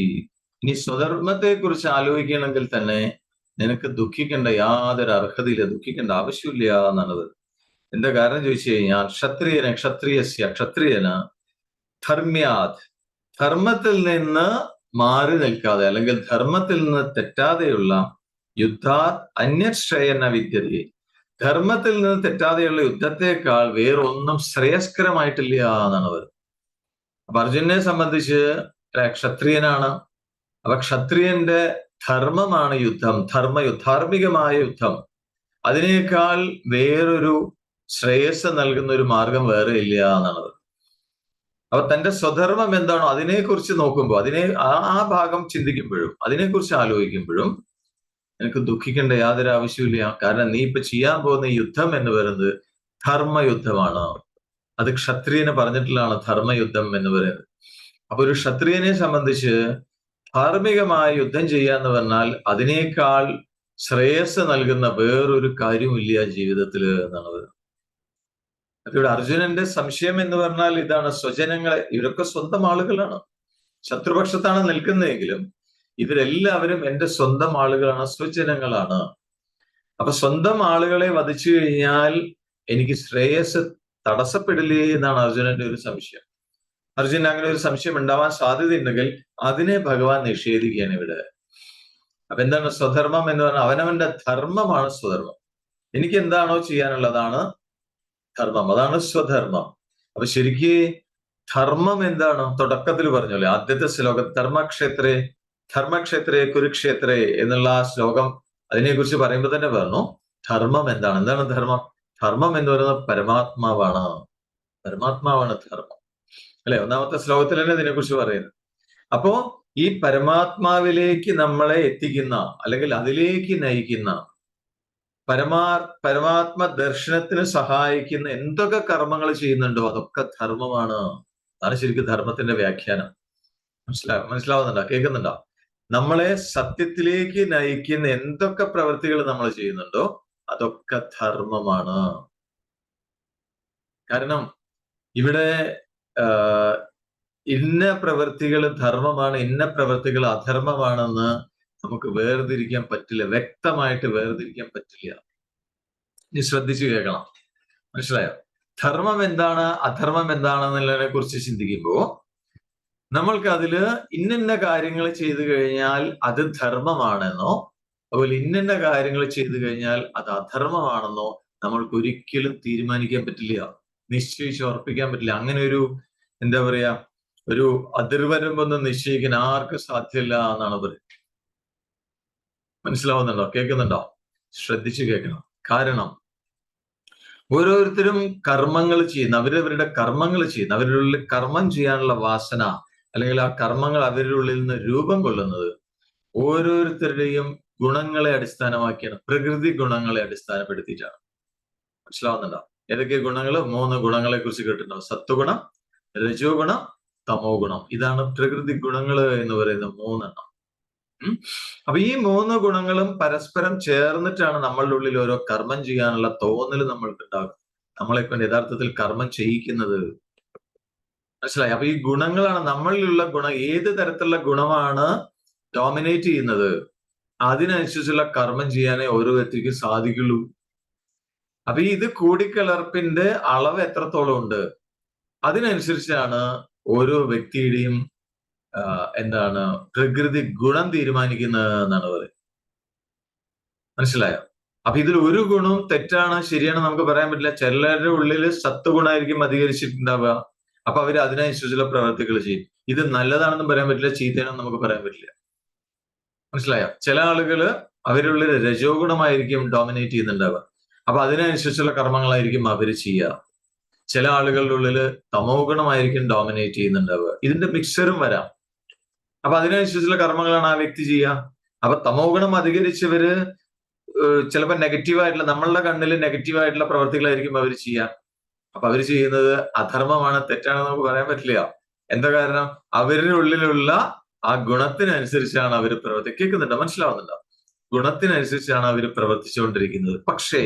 ഇനി സ്വധർമ്മത്തെ കുറിച്ച് ആലോചിക്കണമെങ്കിൽ തന്നെ നിനക്ക് ദുഃഖിക്കേണ്ട യാതൊരു അർഹതയില്ല, ദുഃഖിക്കേണ്ട ആവശ്യമില്ല എന്നുള്ളത്. എന്താ കാരണം ചോദിച്ചു കഴിഞ്ഞാൽ ക്ഷത്രിയന് ധർമ്യാത്, ധർമ്മത്തിൽ നിന്ന് മാറി നിൽക്കാതെ അല്ലെങ്കിൽ ധർമ്മത്തിൽ നിന്ന് തെറ്റാതെയുള്ള യുദ്ധാത് അന്യശ്രേയന വിദ്യതേ. ധർമ്മത്തിൽ നിന്ന് തെറ്റാതെയുള്ള യുദ്ധത്തെക്കാൾ വേറൊന്നും ശ്രേയസ്കരമായിട്ടില്ല എന്നാണ് പറയുന്നത്. അപ്പൊ അർജുനെ സംബന്ധിച്ച് ക്ഷത്രിയനാണ്. അപ്പൊ ക്ഷത്രിയന്റെ ധർമ്മമാണ് യുദ്ധം, ധാർമ്മികമായ യുദ്ധം. അതിനേക്കാൾ വേറൊരു ശ്രേയസ് നൽകുന്ന ഒരു മാർഗം വേറെ ഇല്ല എന്നാണ്. അപ്പൊ തന്റെ സ്വധർമ്മം എന്താണോ അതിനെക്കുറിച്ച് നോക്കുമ്പോൾ, ആ ഭാഗം ചിന്തിക്കുമ്പോഴും അതിനെക്കുറിച്ച് ആലോചിക്കുമ്പോഴും എനിക്ക് ദുഃഖിക്കേണ്ട യാതൊരു ആവശ്യമില്ല. കാരണം നീ ഇപ്പൊ ചെയ്യാൻ പോകുന്ന ഈ യുദ്ധം എന്ന് പറയുന്നത് ധർമ്മയുദ്ധമാണ്. അത് ക്ഷത്രിയന് പറഞ്ഞിട്ടുള്ളതാണ് ധർമ്മയുദ്ധം എന്ന് പറയുന്നത്. അപ്പൊ ഒരു ക്ഷത്രിയനെ സംബന്ധിച്ച് ധാർമ്മികമായ യുദ്ധം ചെയ്യാന്ന് പറഞ്ഞാൽ അതിനേക്കാൾ ശ്രേയസ് നൽകുന്ന വേറൊരു കാര്യമില്ല ജീവിതത്തിൽ എന്നാണ് പറയുന്നത്. ഇവിടെ അർജുനന്റെ സംശയം എന്ന് പറഞ്ഞാൽ ഇതാണ്, സ്വജനങ്ങളെ, ഇവരൊക്കെ സ്വന്തം ആളുകളാണ്, ശത്രുപക്ഷത്താണ് നിൽക്കുന്നതെങ്കിലും ഇവരെല്ലാവരും എന്റെ സ്വന്തം ആളുകളാണ്, സ്വജനങ്ങളാണ്. അപ്പൊ സ്വന്തം ആളുകളെ വധിച്ചു കഴിഞ്ഞാൽ എനിക്ക് ശ്രേയസ് തടസ്സപ്പെടില്ലേ എന്നാണ് അർജുനന്റെ ഒരു സംശയം. അർജുനൻ അങ്ങനെ ഒരു സംശയം ഉണ്ടാവാൻ സാധ്യതയുണ്ടെങ്കിൽ അതിനെ ഭഗവാൻ നിഷേധിക്കുകയാണ് ഇവിടെ. അപ്പൊ എന്താണ് സ്വധർമ്മം എന്ന് പറഞ്ഞാൽ അവനവന്റെ ധർമ്മമാണ് സ്വധർമ്മം. എനിക്ക് എന്താണോ ചെയ്യാനുള്ളതാണ് ധർമ്മം, അതാണ് സ്വധർമ്മം. അപ്പൊ ശരിക്ക് ധർമ്മം എന്താണ്? തുടക്കത്തിൽ പറഞ്ഞല്ലേ ആദ്യത്തെ ശ്ലോകം ധർമ്മക്ഷേത്രേ കുരുക്ഷേത്രേ എന്നുള്ള ആ ശ്ലോകം അതിനെക്കുറിച്ച് പറയുമ്പോൾ തന്നെ പറഞ്ഞു ധർമ്മം എന്താണ് ധർമ്മം? ധർമ്മം എന്ന് പറയുന്നത് പരമാത്മാവാണ് ധർമ്മം, അല്ലെ? 1-ാമത്തെ ശ്ലോകത്തിൽ തന്നെ ഇതിനെക്കുറിച്ച് പറയുന്നത്. അപ്പോ ഈ പരമാത്മാവിലേക്ക് നമ്മളെ എത്തിക്കുന്ന അല്ലെങ്കിൽ അതിലേക്ക് നയിക്കുന്ന പരമാത്മ ദർശനത്തിന് സഹായിക്കുന്ന എന്തൊക്കെ കർമ്മങ്ങൾ ചെയ്യുന്നുണ്ടോ അതൊക്കെ ധർമ്മമാണ്. അതാണ് ശരിക്കും ധർമ്മത്തിന്റെ വ്യാഖ്യാനം. മനസ്സിലാവുന്നുണ്ടോ? കേൾക്കുന്നുണ്ടോ? നമ്മളെ സത്യത്തിലേക്ക് നയിക്കുന്ന എന്തൊക്കെ പ്രവൃത്തികൾ നമ്മൾ ചെയ്യുന്നുണ്ടോ അതൊക്കെ ധർമ്മമാണ്. കാരണം ഇവിടെ ഇന്ന പ്രവൃത്തികൾ ധർമ്മമാണ്, ഇന്ന പ്രവൃത്തികൾ അധർമ്മമാണെന്ന് നമുക്ക് വേർതിരിക്കാൻ പറ്റില്ല, വ്യക്തമായിട്ട് വേർതിരിക്കാൻ പറ്റില്ല. ഇനി ശ്രദ്ധിച്ചു കേൾക്കണം, മനസ്സിലായോ? ധർമ്മം എന്താണ് അധർമ്മം എന്താണെന്നുള്ളതിനെ കുറിച്ച് ചിന്തിക്കുമ്പോ നമ്മൾക്ക് അതില് ഇന്നിന്ന കാര്യങ്ങൾ ചെയ്തു കഴിഞ്ഞാൽ അത് ധർമ്മമാണെന്നോ അതുപോലെ ഇന്നിന്ന കാര്യങ്ങൾ ചെയ്തു കഴിഞ്ഞാൽ അത് അധർമ്മമാണെന്നോ നമ്മൾക്ക് ഒരിക്കലും തീരുമാനിക്കാൻ പറ്റില്ല, നിശ്ചയിച്ച് ഉറപ്പിക്കാൻ പറ്റില്ല. അങ്ങനെ ഒരു എന്താ പറയാ ഒരു അതിർവരമ്പൊന്നും നിശ്ചയിക്കാൻ ആർക്കും സാധ്യമല്ല എന്നാണ് പറയുന്നത്. മനസ്സിലാവുന്നുണ്ടോ? കേൾക്കുന്നുണ്ടോ? ശ്രദ്ധിച്ചു കേൾക്കണം. കാരണം ഓരോരുത്തരും കർമ്മങ്ങൾ ചെയ്യുന്ന അവരവരുടെ കർമ്മങ്ങൾ ചെയ്യുന്ന അവരുടെ ഉള്ളിൽ കർമ്മം ചെയ്യാനുള്ള വാസന അല്ലെങ്കിൽ ആ കർമ്മങ്ങൾ അവരുടെ ഉള്ളിൽ നിന്ന് രൂപം കൊള്ളുന്നത് ഓരോരുത്തരുടെയും ഗുണങ്ങളെ അടിസ്ഥാനമാക്കിയാണ്, പ്രകൃതി ഗുണങ്ങളെ അടിസ്ഥാനപ്പെടുത്തിയിട്ടാണ്. മനസ്സിലാവുന്നുണ്ടോ? ഏതൊക്കെ ഗുണങ്ങള്? 3 ഗുണങ്ങളെ കുറിച്ച് കേട്ടിട്ടുണ്ടാവും. സത്വഗുണം, രജോ ഗുണം, തമോ ഗുണം. ഇതാണ് പ്രകൃതി ഗുണങ്ങള് എന്ന് പറയുന്ന 3 ഉം. അപ്പൊ ഈ 3 ഗുണങ്ങളും പരസ്പരം ചേർന്നിട്ടാണ് നമ്മളുടെ ഉള്ളിൽ ഓരോ കർമ്മം ചെയ്യാനുള്ള തോന്നൽ നമ്മൾക്ക് ഉണ്ടാകും. നമ്മളെ കൊണ്ട് യഥാർത്ഥത്തിൽ കർമ്മം ചെയ്യിക്കുന്നത്. മനസ്സിലായി? അപ്പൊ ഈ ഗുണങ്ങളാണ് നമ്മളിലുള്ള ഗുണം. ഏത് തരത്തിലുള്ള ഗുണമാണ് ഡോമിനേറ്റ് ചെയ്യുന്നത്, അതിനനുസരിച്ചുള്ള കർമ്മം ചെയ്യാനേ ഓരോ വ്യക്തിക്ക് സാധിക്കുള്ളൂ. അപ്പൊ ഇത് കൂടിക്കലർപ്പിന്റെ അളവ് എത്രത്തോളം ഉണ്ട്, അതിനനുസരിച്ചാണ് ഓരോ വ്യക്തിയുടെയും എന്താണ് പ്രകൃതി ഗുണം തീരുമാനിക്കുന്നത് എന്നാണ് പറയുന്നത്. മനസ്സിലായോ? അപ്പൊ ഇതിൽ ഒരു ഗുണവും തെറ്റാണ് ശരിയാണ് നമുക്ക് പറയാൻ പറ്റില്ല. ചിലരുടെ ഉള്ളിൽ സത്വഗുണമായിരിക്കും അധികരിച്ചിട്ടുണ്ടാവുക. അപ്പൊ അവര് അതിനനുസരിച്ചുള്ള പ്രവർത്തികൾ ചെയ്യും. ഇത് നല്ലതാണെന്നും പറയാൻ പറ്റില്ല, ചീത്തയാണെന്നും നമുക്ക് പറയാൻ പറ്റില്ല. മനസ്സിലായോ? ചില ആളുകള് അവരുടെ ഉള്ളിൽ രജോ ഗുണമായിരിക്കും ഡോമിനേറ്റ് ചെയ്യുന്നുണ്ടാവുക. അപ്പൊ അതിനനുസരിച്ചുള്ള കർമ്മങ്ങളായിരിക്കും അവര് ചെയ്യുക. ചില ആളുകളുടെ ഉള്ളില് തമോ ഗുണമായിരിക്കും ഡോമിനേറ്റ് ചെയ്യുന്നുണ്ടാവുക. ഇതിന്റെ മിക്സറും വരാം. അപ്പൊ അതിനനുസരിച്ചുള്ള കർമ്മങ്ങളാണ് ആ വ്യക്തി ചെയ്യുക. അപ്പൊ തമോ ഗുണം അധികരിച്ചവര് ചിലപ്പോൾ നെഗറ്റീവായിട്ടുള്ള, നമ്മളുടെ കണ്ണിൽ നെഗറ്റീവായിട്ടുള്ള പ്രവർത്തികളായിരിക്കും അവർ ചെയ്യുക. അപ്പൊ അവർ ചെയ്യുന്നത് അധർമ്മമാണ്, തെറ്റാണെന്ന് നമുക്ക് പറയാൻ പറ്റില്ല. എന്താ കാരണം? അവരുടെ ഉള്ളിലുള്ള ആ ഗുണത്തിനനുസരിച്ചാണ് അവർ കേൾക്കുന്നുണ്ടോ? മനസ്സിലാവുന്നുണ്ടോ? ഗുണത്തിനനുസരിച്ചാണ് അവർ പ്രവർത്തിച്ചുകൊണ്ടിരിക്കുന്നത്. പക്ഷേ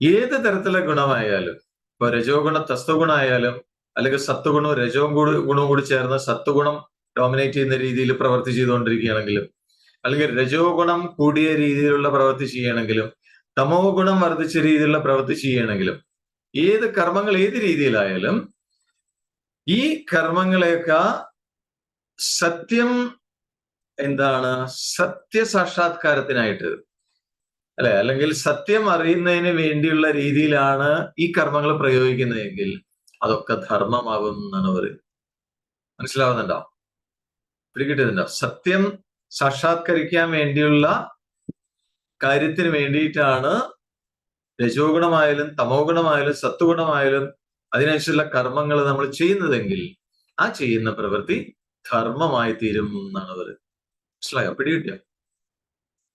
ഏത് തരത്തിലുള്ള ഗുണമായാലും, ഇപ്പൊ രജോ ഗുണം തസ്വഗുണമായാലും, അല്ലെങ്കിൽ സത്വഗുണവും ഗുണവും കൂടി ചേർന്ന് സത്വഗുണം ഡോമിനേറ്റ് ചെയ്യുന്ന രീതിയിൽ പ്രവർത്തി ചെയ്തുകൊണ്ടിരിക്കുകയാണെങ്കിലും, അല്ലെങ്കിൽ രജോ ഗുണം കൂടിയ രീതിയിലുള്ള പ്രവൃത്തി ചെയ്യണമെങ്കിലും, തമോ ഗുണം വർദ്ധിച്ച രീതിയിലുള്ള പ്രവൃത്തി ചെയ്യണമെങ്കിലും, ഏത് കർമ്മങ്ങൾ ഏത് രീതിയിലായാലും ഈ കർമ്മങ്ങളെയൊക്കെ സത്യം എന്താണ് സത്യസാക്ഷാത്കാരത്തിനായിട്ട്, അല്ലെ, അല്ലെങ്കിൽ സത്യം അറിയുന്നതിന് വേണ്ടിയുള്ള രീതിയിലാണ് ഈ കർമ്മങ്ങൾ പ്രയോഗിക്കുന്നതെങ്കിൽ അതൊക്കെ ധർമ്മമാകും എന്നാണ് പറയുന്നത്. മനസ്സിലാവുന്നുണ്ടോ? പിടികിട്ടുന്നുണ്ടോ? സത്യം സാക്ഷാത്കരിക്കാൻ വേണ്ടിയുള്ള കാര്യത്തിന് വേണ്ടിയിട്ടാണ് രജോ ഗുണമായാലും തമോ ഗുണമായാലും സത്വഗുണമായാലും അതിനനുസരിച്ചുള്ള കർമ്മങ്ങൾ നമ്മൾ ചെയ്യുന്നതെങ്കിൽ ആ ചെയ്യുന്ന പ്രവൃത്തി ധർമ്മമായി തീരും എന്നാണ് പറയുന്നത്. മനസ്സിലായോ? പിടികിട്ടിയോ?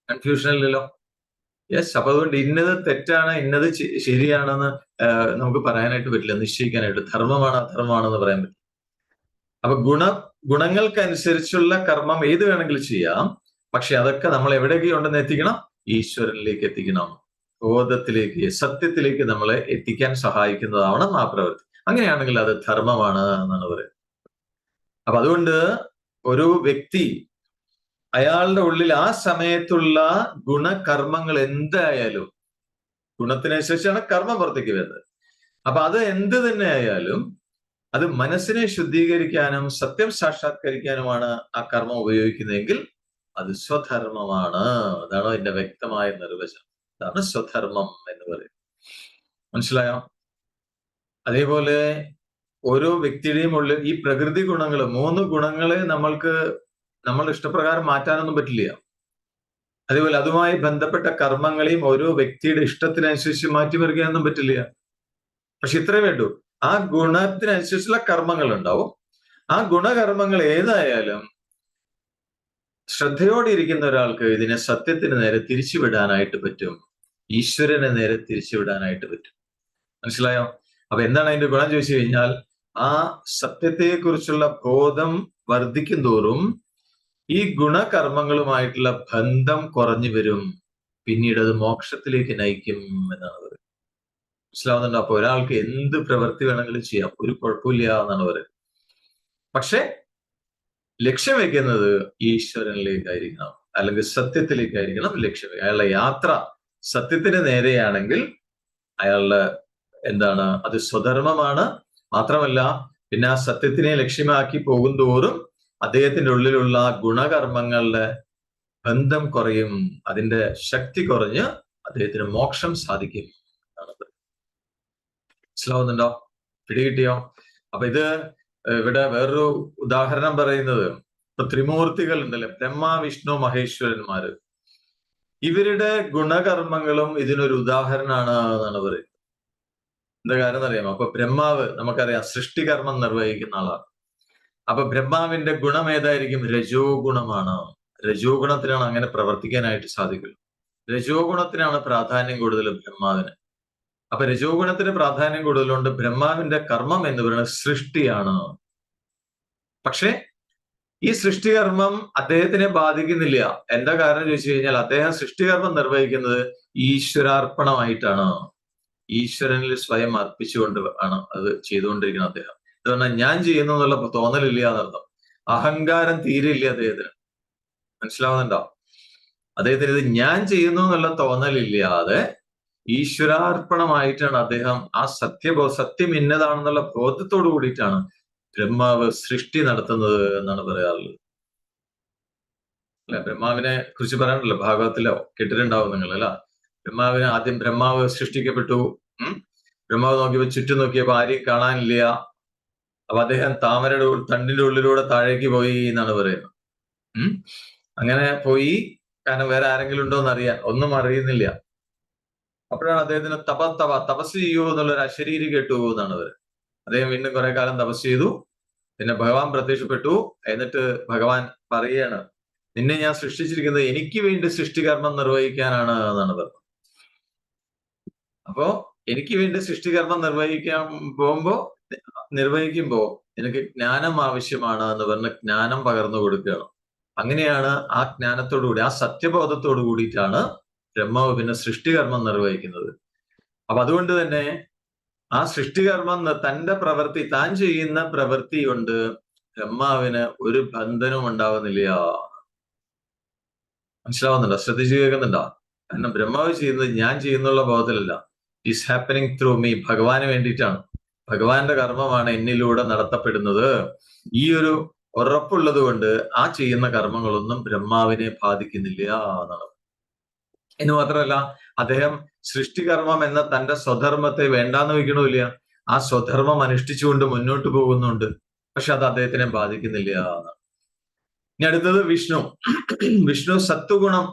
കൺഫ്യൂഷൻ ഇല്ലല്ലോ? യെസ്. അപ്പൊ അതുകൊണ്ട് ഇന്നത് തെറ്റാണ്, ഇന്നത് ശരിയാണെന്ന് നമുക്ക് പറയാനായിട്ട് പറ്റില്ല, നിശ്ചയിക്കാനായിട്ട്. ധർമ്മമാണ് അധർമ്മമാണെന്ന് പറയാൻ പറ്റില്ല. അപ്പൊ ഗുണങ്ങൾക്കനുസരിച്ചുള്ള കർമ്മം ഏത് വേണമെങ്കിലും ചെയ്യാം. പക്ഷെ അതൊക്കെ നമ്മൾ എവിടേക്ക് ഉണ്ടെന്ന് എത്തിക്കണം? ഈശ്വരനിലേക്ക് എത്തിക്കണം. ബോധത്തിലേക്ക്, സത്യത്തിലേക്ക് നമ്മളെ എത്തിക്കാൻ സഹായിക്കുന്നതാവണം ആ പ്രവൃത്തി. അങ്ങനെയാണെങ്കിൽ അത് ധർമ്മമാണ് എന്നാണ് പറയുന്നത്. അപ്പൊ അതുകൊണ്ട് ഒരു വ്യക്തി അയാളുടെ ഉള്ളിൽ ആ സമയത്തുള്ള ഗുണകർമ്മങ്ങൾ എന്തായാലും, ഗുണത്തിനനുസരിച്ചാണ് കർമ്മം പുറത്തേക്ക് വരുന്നത്. അപ്പൊ അത് എന്ത് തന്നെ ആയാലും അത് മനസ്സിനെ ശുദ്ധീകരിക്കാനും സത്യം സാക്ഷാത്കരിക്കാനുമാണ് ആ കർമ്മം ഉപയോഗിക്കുന്നതെങ്കിൽ അത് സ്വധർമ്മമാണ്. അതാണ് അതിന്റെ വ്യക്തമായ നിർവചനം. അതാണ് സ്വധർമ്മം എന്ന് പറയുന്നത്. മനസ്സിലായോ? അതേപോലെ ഓരോ വ്യക്തിയുടെയും ഉള്ളിൽ ഈ പ്രകൃതി ഗുണങ്ങൾ, 3 ഗുണങ്ങളെ നമ്മൾ ഇഷ്ടപ്രകാരം മാറ്റാനൊന്നും പറ്റില്ല. അതേപോലെ അതുമായി ബന്ധപ്പെട്ട കർമ്മങ്ങളെയും ഓരോ വ്യക്തിയുടെ ഇഷ്ടത്തിനനുസരിച്ച് മാറ്റിമറിക്കാനൊന്നും പറ്റില്ല. പക്ഷെ ഇത്രേ വേണ്ടൂ, ആ ഗുണത്തിനനുസരിച്ചുള്ള കർമ്മങ്ങൾ ഉണ്ടാവും. ആ ഗുണകർമ്മങ്ങൾ ഏതായാലും ശ്രദ്ധയോടെ ഇരിക്കുന്ന ഒരാൾക്ക് ഇതിനെ സത്യത്തിന് നേരെ തിരിച്ചുവിടാനായിട്ട് പറ്റും. ഈശ്വരനെ നേരെ തിരിച്ചുവിടാനായിട്ട് പറ്റും. മനസ്സിലായോ? അപ്പൊ എന്താണ് അതിന്റെ ഗുണം ചോദിച്ചു കഴിഞ്ഞാൽ, ആ സത്യത്തെക്കുറിച്ചുള്ള ബോധം വർദ്ധിക്കും തോറും ഈ ഗുണകർമ്മങ്ങളുമായിട്ടുള്ള ബന്ധം കുറഞ്ഞു വരും. പിന്നീട് അത് മോക്ഷത്തിലേക്ക് നയിക്കും എന്നാണ് പറയുന്നത്. മനസ്സിലാവുന്നുണ്ടോ? അപ്പൊ ഒരാൾക്ക് എന്ത് പ്രവൃത്തി വേണമെങ്കിലും ചെയ്യാം, ഒരു കുഴപ്പമില്ല എന്നാണ് പറയുന്നത്. പക്ഷെ ലക്ഷ്യം വെക്കുന്നത് ഈശ്വരനിലേക്കായിരിക്കണം, അല്ലെങ്കിൽ സത്യത്തിലേക്കായിരിക്കണം ലക്ഷ്യം. അയാളുടെ യാത്ര സത്യത്തിന് നേരെയാണെങ്കിൽ അയാളുടെ അത് സ്വധർമ്മമാണ്. മാത്രമല്ല പിന്നെ ആ സത്യത്തിനെ ലക്ഷ്യമാക്കി പോകുന്തോറും അദ്ദേഹത്തിന്റെ ഉള്ളിലുള്ള ഗുണകർമ്മങ്ങളുടെ ബന്ധം കുറയും, അതിന്റെ ശക്തി കുറഞ്ഞ് അദ്ദേഹത്തിന് മോക്ഷം സാധിക്കും എന്നാണ്. മനസ്സിലാവുന്നുണ്ടോ? പിടികിട്ടിയോ? അപ്പൊ ഇത് ഇവിടെ വേറൊരു ഉദാഹരണം പറയുന്നത്, ഇപ്പൊ ത്രിമൂർത്തികൾ ഉണ്ടല്ലേ, ബ്രഹ്മ വിഷ്ണു മഹേശ്വരന്മാര്, ഇവരുടെ ഗുണകർമ്മങ്ങളും ഇതിനൊരു ഉദാഹരണമാണ് എന്നാണ് പറയുന്നത്. എന്താ കാരണം എന്നറിയാമോ? അപ്പൊ ബ്രഹ്മാവ് നമുക്കറിയാം സൃഷ്ടികർമ്മം നിർവഹിക്കുന്ന ആളാണ്. അപ്പൊ ബ്രഹ്മാവിന്റെ ഗുണം ഏതായിരിക്കും? രജോ ഗുണമാണ്. രജോ ഗുണത്തിനാണ് അങ്ങനെ പ്രവർത്തിക്കാനായിട്ട് സാധിക്കുള്ളൂ. രജോ ഗുണത്തിനാണ് പ്രാധാന്യം കൂടുതൽ ബ്രഹ്മാവിന്. അപ്പൊ രജോ ഗുണത്തിന് പ്രാധാന്യം കൂടുതലുണ്ട്. ബ്രഹ്മാവിന്റെ കർമ്മം എന്ന് പറയുന്നത് സൃഷ്ടിയാണ്. പക്ഷെ ഈ സൃഷ്ടികർമ്മം അദ്ദേഹത്തിനെ ബാധിക്കുന്നില്ല. എന്താ കാരണം ചോദിച്ചു കഴിഞ്ഞാൽ അദ്ദേഹം സൃഷ്ടികർമ്മം നിർവഹിക്കുന്നത് ഈശ്വരാർപ്പണമായിട്ടാണ്. ഈശ്വരനിൽ സ്വയം അർപ്പിച്ചുകൊണ്ട് ആണ് അത് ചെയ്തുകൊണ്ടിരിക്കുന്നത് അദ്ദേഹം. എന്ന് പറഞ്ഞാൽ ഞാൻ ചെയ്യുന്നു എന്നുള്ള തോന്നലില്ല എന്നർത്ഥം. അഹങ്കാരം തീരെയില്ല അദ്ദേഹത്തിന്. മനസ്സിലാവുന്നുണ്ടോ? അദ്ദേഹത്തിന് ഇത് ഞാൻ ചെയ്യുന്നു എന്നുള്ള തോന്നലില്ലാതെ ഈശ്വരാർപ്പണമായിട്ടാണ് അദ്ദേഹം ആ സത്യം ഇന്നതാണെന്നുള്ള ബോധത്തോടു കൂടിയിട്ടാണ് ബ്രഹ്മാവ് സൃഷ്ടി നടത്തുന്നത് എന്നാണ് പറയാറുള്ളത്. അല്ലെ, ബ്രഹ്മാവിനെ കുറിച്ച് പറയാനുണ്ടല്ലോ, ഭാഗവത്തിലോ കേട്ടിട്ടുണ്ടാവും നിങ്ങൾ അല്ല. ആദ്യം ബ്രഹ്മാവ് സൃഷ്ടിക്കപ്പെട്ടു. ബ്രഹ്മാവ് നോക്കിയപ്പോ ചുറ്റും നോക്കിയപ്പോ ആരെയും കാണാനില്ല. അപ്പൊ അദ്ദേഹം താമരയുടെ തണ്ടിന്റെ ഉള്ളിലൂടെ താഴേക്ക് പോയി എന്നാണ് പറയുന്നത്. അങ്ങനെ പോയി, കാരണം വേറെ ആരെങ്കിലും ഉണ്ടോ എന്ന് അറിയാൻ, ഒന്നും അറിയുന്നില്ല. അപ്പോഴാണ് അദ്ദേഹത്തിന് തപസ് ചെയ്യൂ എന്നുള്ളൊരു അശരീരി കേട്ടു എന്നാണ് പറയുന്നത്. അദ്ദേഹം വീണ്ടും കുറെ കാലം തപസ് ചെയ്തു. പിന്നെ ഭഗവാൻ പ്രത്യക്ഷപ്പെട്ടു. എന്നിട്ട് ഭഗവാൻ പറയുകയാണ്, നിന്നെ ഞാൻ സൃഷ്ടിച്ചിരിക്കുന്നത് എനിക്ക് വേണ്ടി സൃഷ്ടികർമ്മം നിർവഹിക്കാനാണ് എന്നാണ് പറഞ്ഞത്. അപ്പോ എനിക്ക് വേണ്ടി സൃഷ്ടികർമ്മം നിർവഹിക്കുമ്പോ നിനക്ക് ജ്ഞാനം ആവശ്യമാണ് എന്ന് പറഞ്ഞ് ജ്ഞാനം പകർന്നു കൊടുക്കുകയാണ്. അങ്ങനെയാണ് ആ ജ്ഞാനത്തോടുകൂടി, ആ സത്യബോധത്തോടു കൂടിയിട്ടാണ് ബ്രഹ്മാവ് പിന്നെ സൃഷ്ടികർമ്മം നിർവഹിക്കുന്നത്. അപ്പൊ അതുകൊണ്ട് തന്നെ ആ സൃഷ്ടികർമ്മം തന്റെ പ്രവൃത്തി, താൻ ചെയ്യുന്ന പ്രവൃത്തി കൊണ്ട് ബ്രഹ്മാവിന് ഒരു ബന്ധനവും ഉണ്ടാവുന്നില്ല. മനസ്സിലാവുന്നുണ്ടോ? ശ്രദ്ധിച്ചു കേൾക്കുന്നുണ്ടോ? കാരണം ബ്രഹ്മാവ് ചെയ്യുന്നത് ഞാൻ ചെയ്യുന്നുള്ള ബോധത്തിലല്ല. Is happening through me. ഭഗവാന് വേണ്ടിയിട്ടാണ്. ഭഗവാന്റെ കർമ്മമാണ് എന്നിലൂടെ നടത്തപ്പെടുന്നത്. ഈ ഒരു ഉറപ്പുള്ളത് കൊണ്ട് ആ ചെയ്യുന്ന കർമ്മങ്ങളൊന്നും ബ്രഹ്മാവിനെ ബാധിക്കുന്നില്ല എന്നാണ്. എന്ന് മാത്രമല്ല, അദ്ദേഹം സൃഷ്ടികർമ്മം എന്ന തന്റെ സ്വധർമ്മത്തെ വേണ്ടാന്ന് വയ്ക്കണമില്ല. ആ സ്വധർമ്മം അനുഷ്ഠിച്ചുകൊണ്ട് മുന്നോട്ട് പോകുന്നുണ്ട്. പക്ഷെ അത് അദ്ദേഹത്തിനെ ബാധിക്കുന്നില്ല എന്നാണ്. ഇനി അടുത്തത് വിഷ്ണു. വിഷ്ണു സത്വഗുണം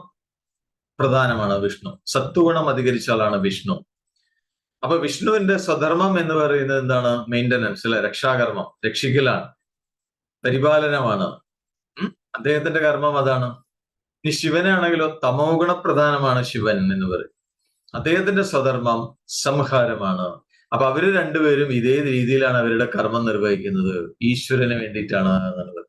പ്രധാനമാണ്. വിഷ്ണു സത്വഗുണം അധികരിച്ച ആളാണ് വിഷ്ണു. അപ്പൊ വിഷ്ണുവിന്റെ സ്വധർമ്മം എന്ന് പറയുന്നത് എന്താണ്? മെയിൻ്റനൻസ്, അല്ലെ, രക്ഷാകർമ്മം, രക്ഷിക്കലാണ്, പരിപാലനമാണ്. അദ്ദേഹത്തിന്റെ കർമ്മം അതാണ്. ഇനി ശിവനാണെങ്കിലോ തമോ ഗുണപ്രധാനമാണ് ശിവൻ എന്ന് പറയും. അദ്ദേഹത്തിന്റെ സ്വധർമ്മം സംഹാരമാണ്. അപ്പൊ അവര് രണ്ടുപേരും ഇതേ രീതിയിലാണ് അവരുടെ കർമ്മം നിർവഹിക്കുന്നത്. ഈശ്വരന് വേണ്ടിയിട്ടാണ് എന്നുള്ളത്.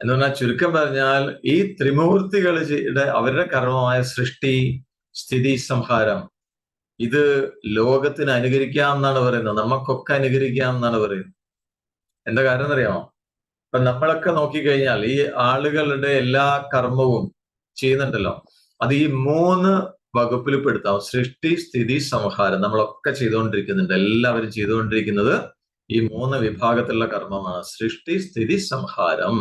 എന്ന് പറഞ്ഞാൽ ചുരുക്കം പറഞ്ഞാൽ ഈ ത്രിമൂർത്തികളുടെ അവരുടെ കർമ്മമായ സൃഷ്ടി, സ്ഥിതി, സംഹാരം, ഇത് ലോകത്തിന് അനുകരിക്കാം എന്നാണ് പറയുന്നത്. നമുക്കൊക്കെ അനുകരിക്കാം എന്നാണ് പറയുന്നത്. എന്താ കാരണം എന്നറിയാമോ? ഇപ്പൊ നമ്മളൊക്കെ നോക്കിക്കഴിഞ്ഞാൽ ഈ ആളുകളുടെ എല്ലാ കർമ്മവും ചെയ്യുന്നുണ്ടല്ലോ, അത് ഈ 3 വകുപ്പിൽ പെടുത്താം. സൃഷ്ടി, സ്ഥിതി, സംഹാരം. നമ്മളൊക്കെ ചെയ്തുകൊണ്ടിരിക്കുന്നുണ്ട്. എല്ലാവരും ചെയ്തുകൊണ്ടിരിക്കുന്നത് ഈ 3 വിഭാഗത്തിലുള്ള കർമ്മമാണ്. സൃഷ്ടി, സ്ഥിതി, സംഹാരം.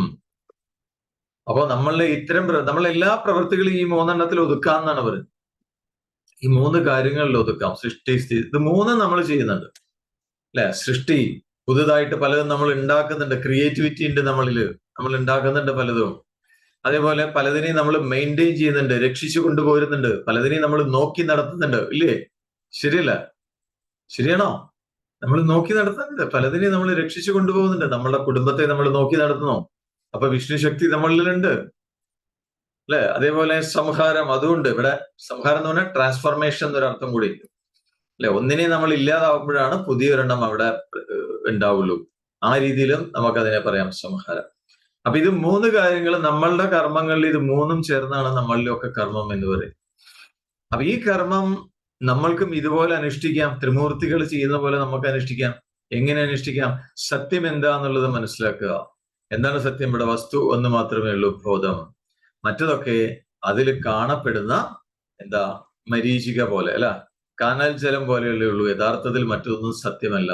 അപ്പൊ നമ്മളെല്ലാ പ്രവൃത്തികളും ഈ 3 എണ്ണത്തിൽ ഒതുക്കാം എന്നാണ് പറയുന്നത്. ഈ 3 കാര്യങ്ങളിൽ ഒതുക്കാം. സൃഷ്ടി, സ്ഥിതി, ഇത് 3 നമ്മൾ ചെയ്യുന്നുണ്ട്, അല്ലെ? സൃഷ്ടി, പുതുതായിട്ട് പലതും നമ്മൾ ഉണ്ടാക്കുന്നുണ്ട്. ക്രിയേറ്റിവിറ്റി ഉണ്ട് നമ്മളില്. നമ്മൾ ഉണ്ടാക്കുന്നുണ്ട് പലതും. അതേപോലെ പലതിനെയും നമ്മൾ മെയിൻറ്റെയിൻ ചെയ്യുന്നുണ്ട്, രക്ഷിച്ചു കൊണ്ടുപോരുന്നുണ്ട്. പലതിനെയും നമ്മൾ നോക്കി നടത്തുന്നുണ്ട്, ഇല്ലേ? ശരിയല്ല? ശരിയാണോ? നമ്മൾ നോക്കി നടത്തുന്നുണ്ട്. പലതിനെയും നമ്മൾ രക്ഷിച്ചു കൊണ്ടുപോകുന്നുണ്ട്. നമ്മളുടെ കുടുംബത്തെ നമ്മൾ നോക്കി നടത്തുന്നു. അപ്പൊ വിഷ്ണു ശക്തി നമ്മളിലുണ്ട്, അല്ലെ? അതേപോലെ സംഹാരം, അതുകൊണ്ട് ഇവിടെ സംഹാരം എന്ന് പറഞ്ഞാൽ ട്രാൻസ്ഫോർമേഷൻ എന്നൊരർത്ഥം കൂടി ഉണ്ട്, അല്ലെ? ഒന്നിനെ നമ്മൾ ഇല്ലാതാവുമ്പോഴാണ് പുതിയൊരെണ്ണം അവിടെ ഉണ്ടാവുള്ളൂ. ആ രീതിയിലും നമുക്കതിനെ പറയാം, സംഹാരം. അപ്പൊ ഇത് 3 കാര്യങ്ങൾ നമ്മളുടെ കർമ്മങ്ങളിൽ, ഇത് 3ഉം ചേർന്നാണ് നമ്മളിലൊക്കെ കർമ്മം എന്ന് പറയും. അപ്പൊ ഈ കർമ്മം നമ്മൾക്കും ഇതുപോലെ അനുഷ്ഠിക്കാം. ത്രിമൂർത്തികൾ ചെയ്യുന്ന പോലെ നമുക്ക് അനുഷ്ഠിക്കാം. എങ്ങനെ അനുഷ്ഠിക്കാം? സത്യം എന്താന്നുള്ളത് മനസ്സിലാക്കുക. എന്താണ് സത്യം? ഇവിടെ വസ്തു ഒന്ന് മാത്രമേ ഉള്ളൂ, ബോധം. മറ്റതൊക്കെ അതിൽ കാണപ്പെടുന്ന മരീചിക പോലെ, അല്ല, കാനൽ ജലം പോലെയല്ലേ ഉള്ളൂ. യഥാർത്ഥത്തിൽ മറ്റൊന്നും സത്യമല്ല.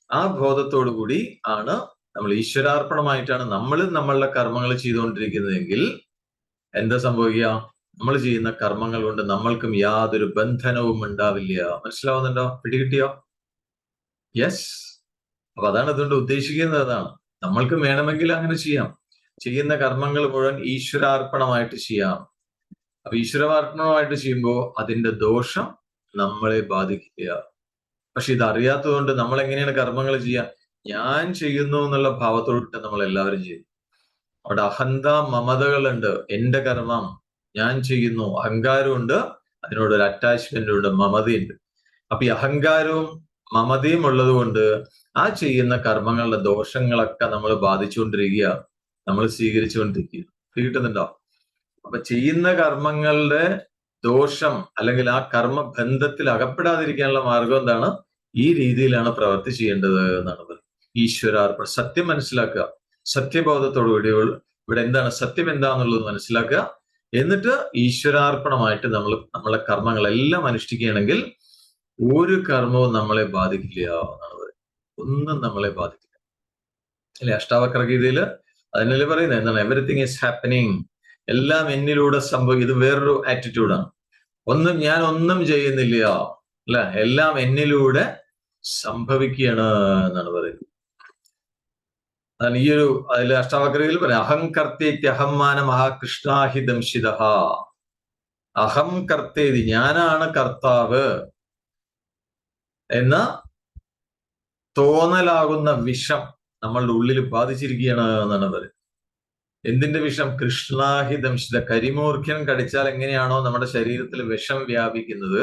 ആ ബോധത്തോടു കൂടി ആണ് നമ്മൾ ഈശ്വരാർപ്പണമായിട്ടാണ് നമ്മളുടെ കർമ്മങ്ങൾ ചെയ്തുകൊണ്ടിരിക്കുന്നതെങ്കിൽ എന്താ സംഭവിക്കുക? നമ്മൾ ചെയ്യുന്ന കർമ്മങ്ങൾ കൊണ്ട് നമ്മൾക്കും യാതൊരു ബന്ധനവും ഉണ്ടാവില്ല. മനസ്സിലാവുന്നുണ്ടോ? പിടികിട്ടിയോ? യെസ്. അപ്പൊ അതാണ് ഇതുകൊണ്ട് ഉദ്ദേശിക്കുന്നത്. അതാണ് നമ്മൾക്കും വേണമെങ്കിൽ അങ്ങനെ ചെയ്യാം. ചെയ്യുന്ന കർമ്മങ്ങൾ മുഴുവൻ ഈശ്വരാർപ്പണമായിട്ട് ചെയ്യാം. അപ്പൊ ഈശ്വരാർപ്പണമായിട്ട് ചെയ്യുമ്പോൾ അതിന്റെ ദോഷം നമ്മളെ ബാധിക്കില്ല. പക്ഷെ ഇത് അറിയാത്തതുകൊണ്ട് നമ്മൾ എങ്ങനെയാണ് കർമ്മങ്ങൾ ചെയ്യുക? ഞാൻ ചെയ്യുന്നു എന്നുള്ള ഭാവത്തോടിട്ട് നമ്മൾ എല്ലാവരും ചെയ്യും. അവിടെ അഹന്ത മമതകളുണ്ട്. എന്റെ കർമ്മം ഞാൻ ചെയ്യുന്നു, അഹങ്കാരമുണ്ട്, അതിനോടൊരു അറ്റാച്ച്മെന്റ് ഉണ്ട്, മമതയുണ്ട്. അപ്പൊ ഈ അഹങ്കാരവും മമതയും ഉള്ളത് കൊണ്ട് ആ ചെയ്യുന്ന കർമ്മങ്ങളുടെ ദോഷങ്ങളൊക്കെ നമ്മൾ ബാധിച്ചുകൊണ്ടിരിക്കുക, നമ്മൾ സ്വീകരിച്ചുകൊണ്ടിരിക്കുക. കിട്ടുന്നുണ്ടോ? അപ്പൊ ചെയ്യുന്ന കർമ്മങ്ങളുടെ ദോഷം അല്ലെങ്കിൽ ആ കർമ്മബന്ധത്തിൽ അകപ്പെടാതിരിക്കാനുള്ള മാർഗം എന്താണ്? ഈ രീതിയിലാണ് പ്രവൃത്തി ചെയ്യേണ്ടത് എന്നാണ് പറയുന്നത്. ഈശ്വരാർപ്പണ, സത്യം മനസ്സിലാക്കുക, സത്യബോധത്തോടുകൂടി ഇവിടെ എന്താണ് സത്യം എന്താന്നുള്ളത് മനസ്സിലാക്കുക. എന്നിട്ട് ഈശ്വരാർപ്പണമായിട്ട് നമ്മളെ കർമ്മങ്ങളെല്ലാം അനുഷ്ഠിക്കുകയാണെങ്കിൽ ഒരു കർമ്മവും നമ്മളെ ബാധിക്കില്ല എന്നാണ് പറയുന്നത്. ഒന്നും നമ്മളെ ബാധിക്കില്ല. അല്ലെ, അഷ്ടാവക്ര ഗീതയില് അതിനല്ലേ പറയുന്നത് എന്താണ്? എവറിത്തിങ് ഈസ് ഹാപ്പനിങ്, എല്ലാം എന്നിലൂടെ സംഭവിക്കും. ഇത് വേറൊരു ആറ്റിറ്റ്യൂഡാണ്. ഞാൻ ഒന്നും ചെയ്യുന്നില്ല, അല്ല, എല്ലാം എന്നിലൂടെ സംഭവിക്കുകയാണ് എന്നാണ് പറയുന്നത്. അതാണ് ഈ ഒരു അതിൽ അഷ്ടാവക്രയിൽ പറയാം, അഹം കർത്തേതി അഹംമാന മഹാകൃഷ്ണാഹി ദംശിത. അഹം കർത്തേതി, ഞാനാണ് കർത്താവ് എന്ന തോന്നലാകുന്ന വിഷം നമ്മളുടെ ഉള്ളിൽ ബാധിച്ചിരിക്കുകയാണ് എന്നാണ് പറയുന്നത്. എന്തിന്റെ വിഷം? കൃഷ്ണാഹി ദംശിത. കരിമൂർഖ്യൻ കടിച്ചാൽ എങ്ങനെയാണോ നമ്മുടെ ശരീരത്തിൽ വിഷം വ്യാപിക്കുന്നത്,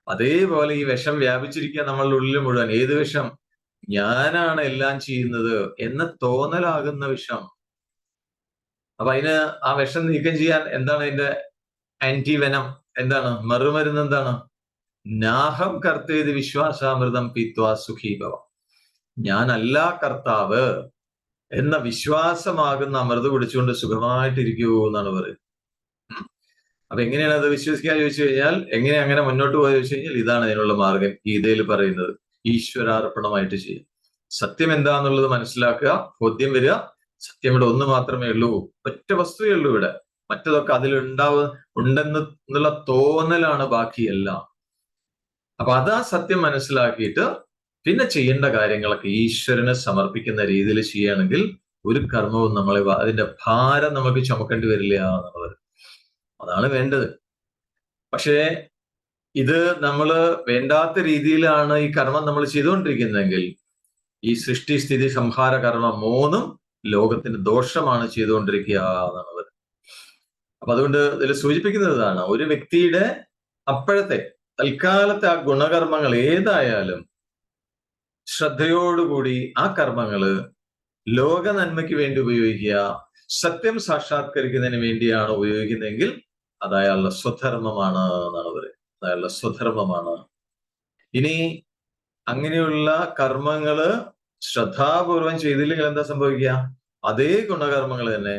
അതേപോലെ ഈ വിഷം വ്യാപിച്ചിരിക്കുക നമ്മളുടെ ഉള്ളിൽ മുഴുവൻ. ഏത് വിഷം? ഞാനാണ് എല്ലാം ചെയ്യുന്നത് എന്ന തോന്നലാകുന്ന വിഷം. അപ്പൊ ആ വിഷം നീക്കം ചെയ്യാൻ എന്താണ് അതിന്റെ ആന്റിവെനം? എന്താണ് മറുമരുന്ന്? എന്താണ്? നാഹം കർത്തേത് വിശ്വാസാമൃതം പീത്വാ സുഖീഭവ. ഞാനല്ല കർത്താവ് എന്ന വിശ്വാസമാകുന്ന അമൃത് കുടിച്ചുകൊണ്ട് സുഖമായിട്ടിരിക്കൂ എന്നാണ് പറയുന്നത്. അപ്പൊ എങ്ങനെയാണ് അത് വിശ്വസിക്കാൻ ചോദിച്ചു കഴിഞ്ഞാൽ, എങ്ങനെ അങ്ങനെ മുന്നോട്ട് പോയി ചോദിച്ചു കഴിഞ്ഞാൽ, ഇതാണ് അതിനുള്ള മാർഗം ഗീതയിൽ പറയുന്നത്. ഈശ്വരാർപ്പണമായിട്ട് ചെയ്യും. സത്യം എന്താന്നുള്ളത് മനസ്സിലാക്കുക, ബോധ്യം വരിക. സത്യം ഇവിടെ ഒന്ന് മാത്രമേ ഉള്ളൂ, ഒറ്റ വസ്തുവേ ഉള്ളൂ ഇവിടെ. മറ്റതൊക്കെ ഉണ്ടെന്നുള്ള തോന്നലാണ് ബാക്കിയെല്ലാം. അപ്പൊ അതാ സത്യം മനസ്സിലാക്കിയിട്ട് പിന്നെ ചെയ്യേണ്ട കാര്യങ്ങളൊക്കെ ഈശ്വരനെ സമർപ്പിക്കുന്ന രീതിയിൽ ചെയ്യുകയാണെങ്കിൽ ഒരു കർമ്മവും അതിന്റെ ഭാരം നമുക്ക് ചുമക്കേണ്ടി വരില്ല എന്നുള്ളത്. അതാണ് വേണ്ടത്. പക്ഷേ ഇത് വേണ്ടാത്ത രീതിയിലാണ് ഈ കർമ്മം നമ്മൾ ചെയ്തുകൊണ്ടിരിക്കുന്നതെങ്കിൽ ഈ സൃഷ്ടി സ്ഥിതി സംഹാര കർമ്മം മൂന്നും ലോകത്തിന് ദോഷമാണ് ചെയ്തുകൊണ്ടിരിക്കുക എന്നാണ് പറയുന്നത്. അപ്പൊ അതുകൊണ്ട് ഇതിൽ സൂചിപ്പിക്കുന്നത് ഇതാണ്, ഒരു വ്യക്തിയുടെ അപ്പോഴത്തെ തൽക്കാലത്തെ ആ ഗുണകർമ്മങ്ങൾ ഏതായാലും ശ്രദ്ധയോടുകൂടി ആ കർമ്മങ്ങള് ലോക നന്മയ്ക്ക് വേണ്ടി ഉപയോഗിക്കുക, സത്യം സാക്ഷാത്കരിക്കുന്നതിന് വേണ്ടിയാണ് ഉപയോഗിക്കുന്നതെങ്കിൽ അത് അയാളുടെ സ്വധർമ്മമാണ് എന്നാണ് പറയുന്നത്. അയാളുടെ സ്വധർമ്മമാണ്. ഇനി അങ്ങനെയുള്ള കർമ്മങ്ങള് ശ്രദ്ധാപൂർവം ചെയ്തില്ലെങ്കിൽ എന്താ സംഭവിക്കുക? അതേ ഗുണകർമ്മങ്ങൾ തന്നെ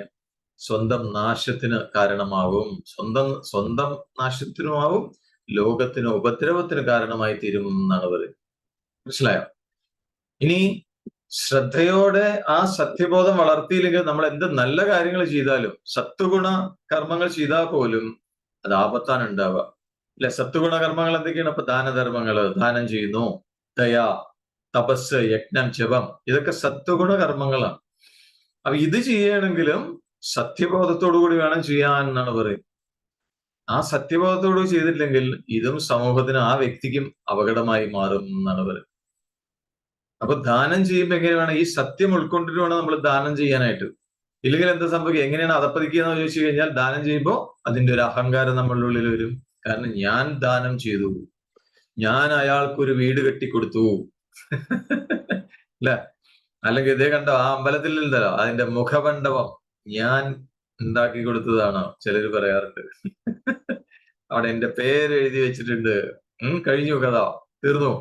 സ്വന്തം നാശത്തിന് കാരണമാവും. സ്വന്തം നാശത്തിനുമാവും, ലോകത്തിന് ഉപദ്രവത്തിന് കാരണമായി തീരും എന്നാണ് പറയുന്നത്. മനസ്സിലായോ? ഇനി ശ്രദ്ധയോടെ ആ സത്യബോധം വളർത്തിയില്ലെങ്കിൽ നമ്മൾ എന്ത് നല്ല കാര്യങ്ങൾ ചെയ്താലും, സത്വഗുണ കർമ്മങ്ങൾ ചെയ്താൽ പോലും അത് ആപത്താണ് ഉണ്ടാവുക. അല്ലെ, സത്വഗുണ കർമ്മങ്ങൾ എന്തൊക്കെയാണ്? ഇപ്പൊ ദാനധർമ്മങ്ങള്, ദാനം ചെയ്യുന്നു, ദയ, തപസ്, യജ്ഞം, ജപം, ഇതൊക്കെ സത്വഗുണ കർമ്മങ്ങളാണ്. അപ്പൊ ഇത് ചെയ്യണമെങ്കിലും സത്യബോധത്തോടു കൂടി വേണം ചെയ്യാൻ എന്നാണ് പറയുന്നത്. ആ സത്യബോധത്തോടു ചെയ്തിട്ടില്ലെങ്കിൽ ഇതും സമൂഹത്തിന്, ആ വ്യക്തിക്കും അപകടമായി മാറും എന്നാണ് പറയുന്നത്. അപ്പൊ ദാനം ചെയ്യുമ്പോൾ എങ്ങനെ വേണം? ഈ സത്യം ഉൾക്കൊണ്ടിട്ട് വേണം നമ്മൾ ദാനം ചെയ്യാനായിട്ട്. ഇല്ലെങ്കിൽ എന്താ സംഭവിക്കുക? എങ്ങനെയാണ് അതപ്പതിക്കുക എന്ന് ചോദിച്ചു കഴിഞ്ഞാൽ, ദാനം ചെയ്യുമ്പോൾ അതിന്റെ ഒരു അഹങ്കാരം നമ്മളുടെ ഉള്ളിൽ വരും. കാരണം ഞാൻ ദാനം ചെയ്തു, ഞാൻ അയാൾക്കൊരു വീട് കെട്ടിക്കൊടുത്തു അല്ലെ, അല്ലെങ്കിൽ ഇതേ കണ്ടോ ആ അമ്പലത്തിൽ ഉണ്ടല്ലോ, അതിന്റെ മുഖമണ്ഡപം ഞാൻ ഉണ്ടാക്കി കൊടുത്തതാണ് ചിലര് പറയാറുണ്ട്. അവിടെ എന്റെ പേര് എഴുതി വെച്ചിട്ടുണ്ട്. കഴിഞ്ഞു, കഥ തീർന്നു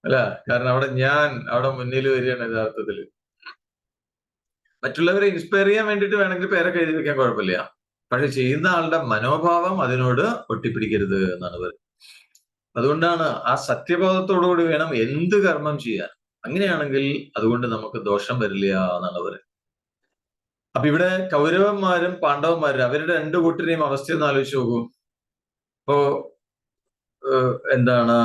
അല്ല. കാരണം അവിടെ മുന്നിൽ വരികയാണ് യഥാർത്ഥത്തില്. മറ്റുള്ളവരെ ഇൻസ്പയർ ചെയ്യാൻ വേണ്ടിയിട്ട് വേണമെങ്കിൽ പേരൊക്കെ എഴുതി വെക്കാൻ കുഴപ്പമില്ല. പക്ഷെ ചെയ്യുന്ന ആളുടെ മനോഭാവം അതിനോട് ഒട്ടിപ്പിടിക്കരുത് എന്നാണ് പറയുന്നത്. അതുകൊണ്ടാണ് ആ സത്യബോധത്തോടുകൂടി വേണം എന്ത് കർമ്മം ചെയ്യാൻ. അങ്ങനെയാണെങ്കിൽ അതുകൊണ്ട് നമുക്ക് ദോഷം വരില്ല എന്നാണ് പറയുന്നത്. അപ്പൊ ഇവിടെ കൗരവന്മാരും പാണ്ഡവന്മാരും അവരുടെ രണ്ടു കൂട്ടരെയും അവസ്ഥയൊന്ന് ആലോചിച്ച് നോക്കൂ. ഇപ്പോ എന്താണ്,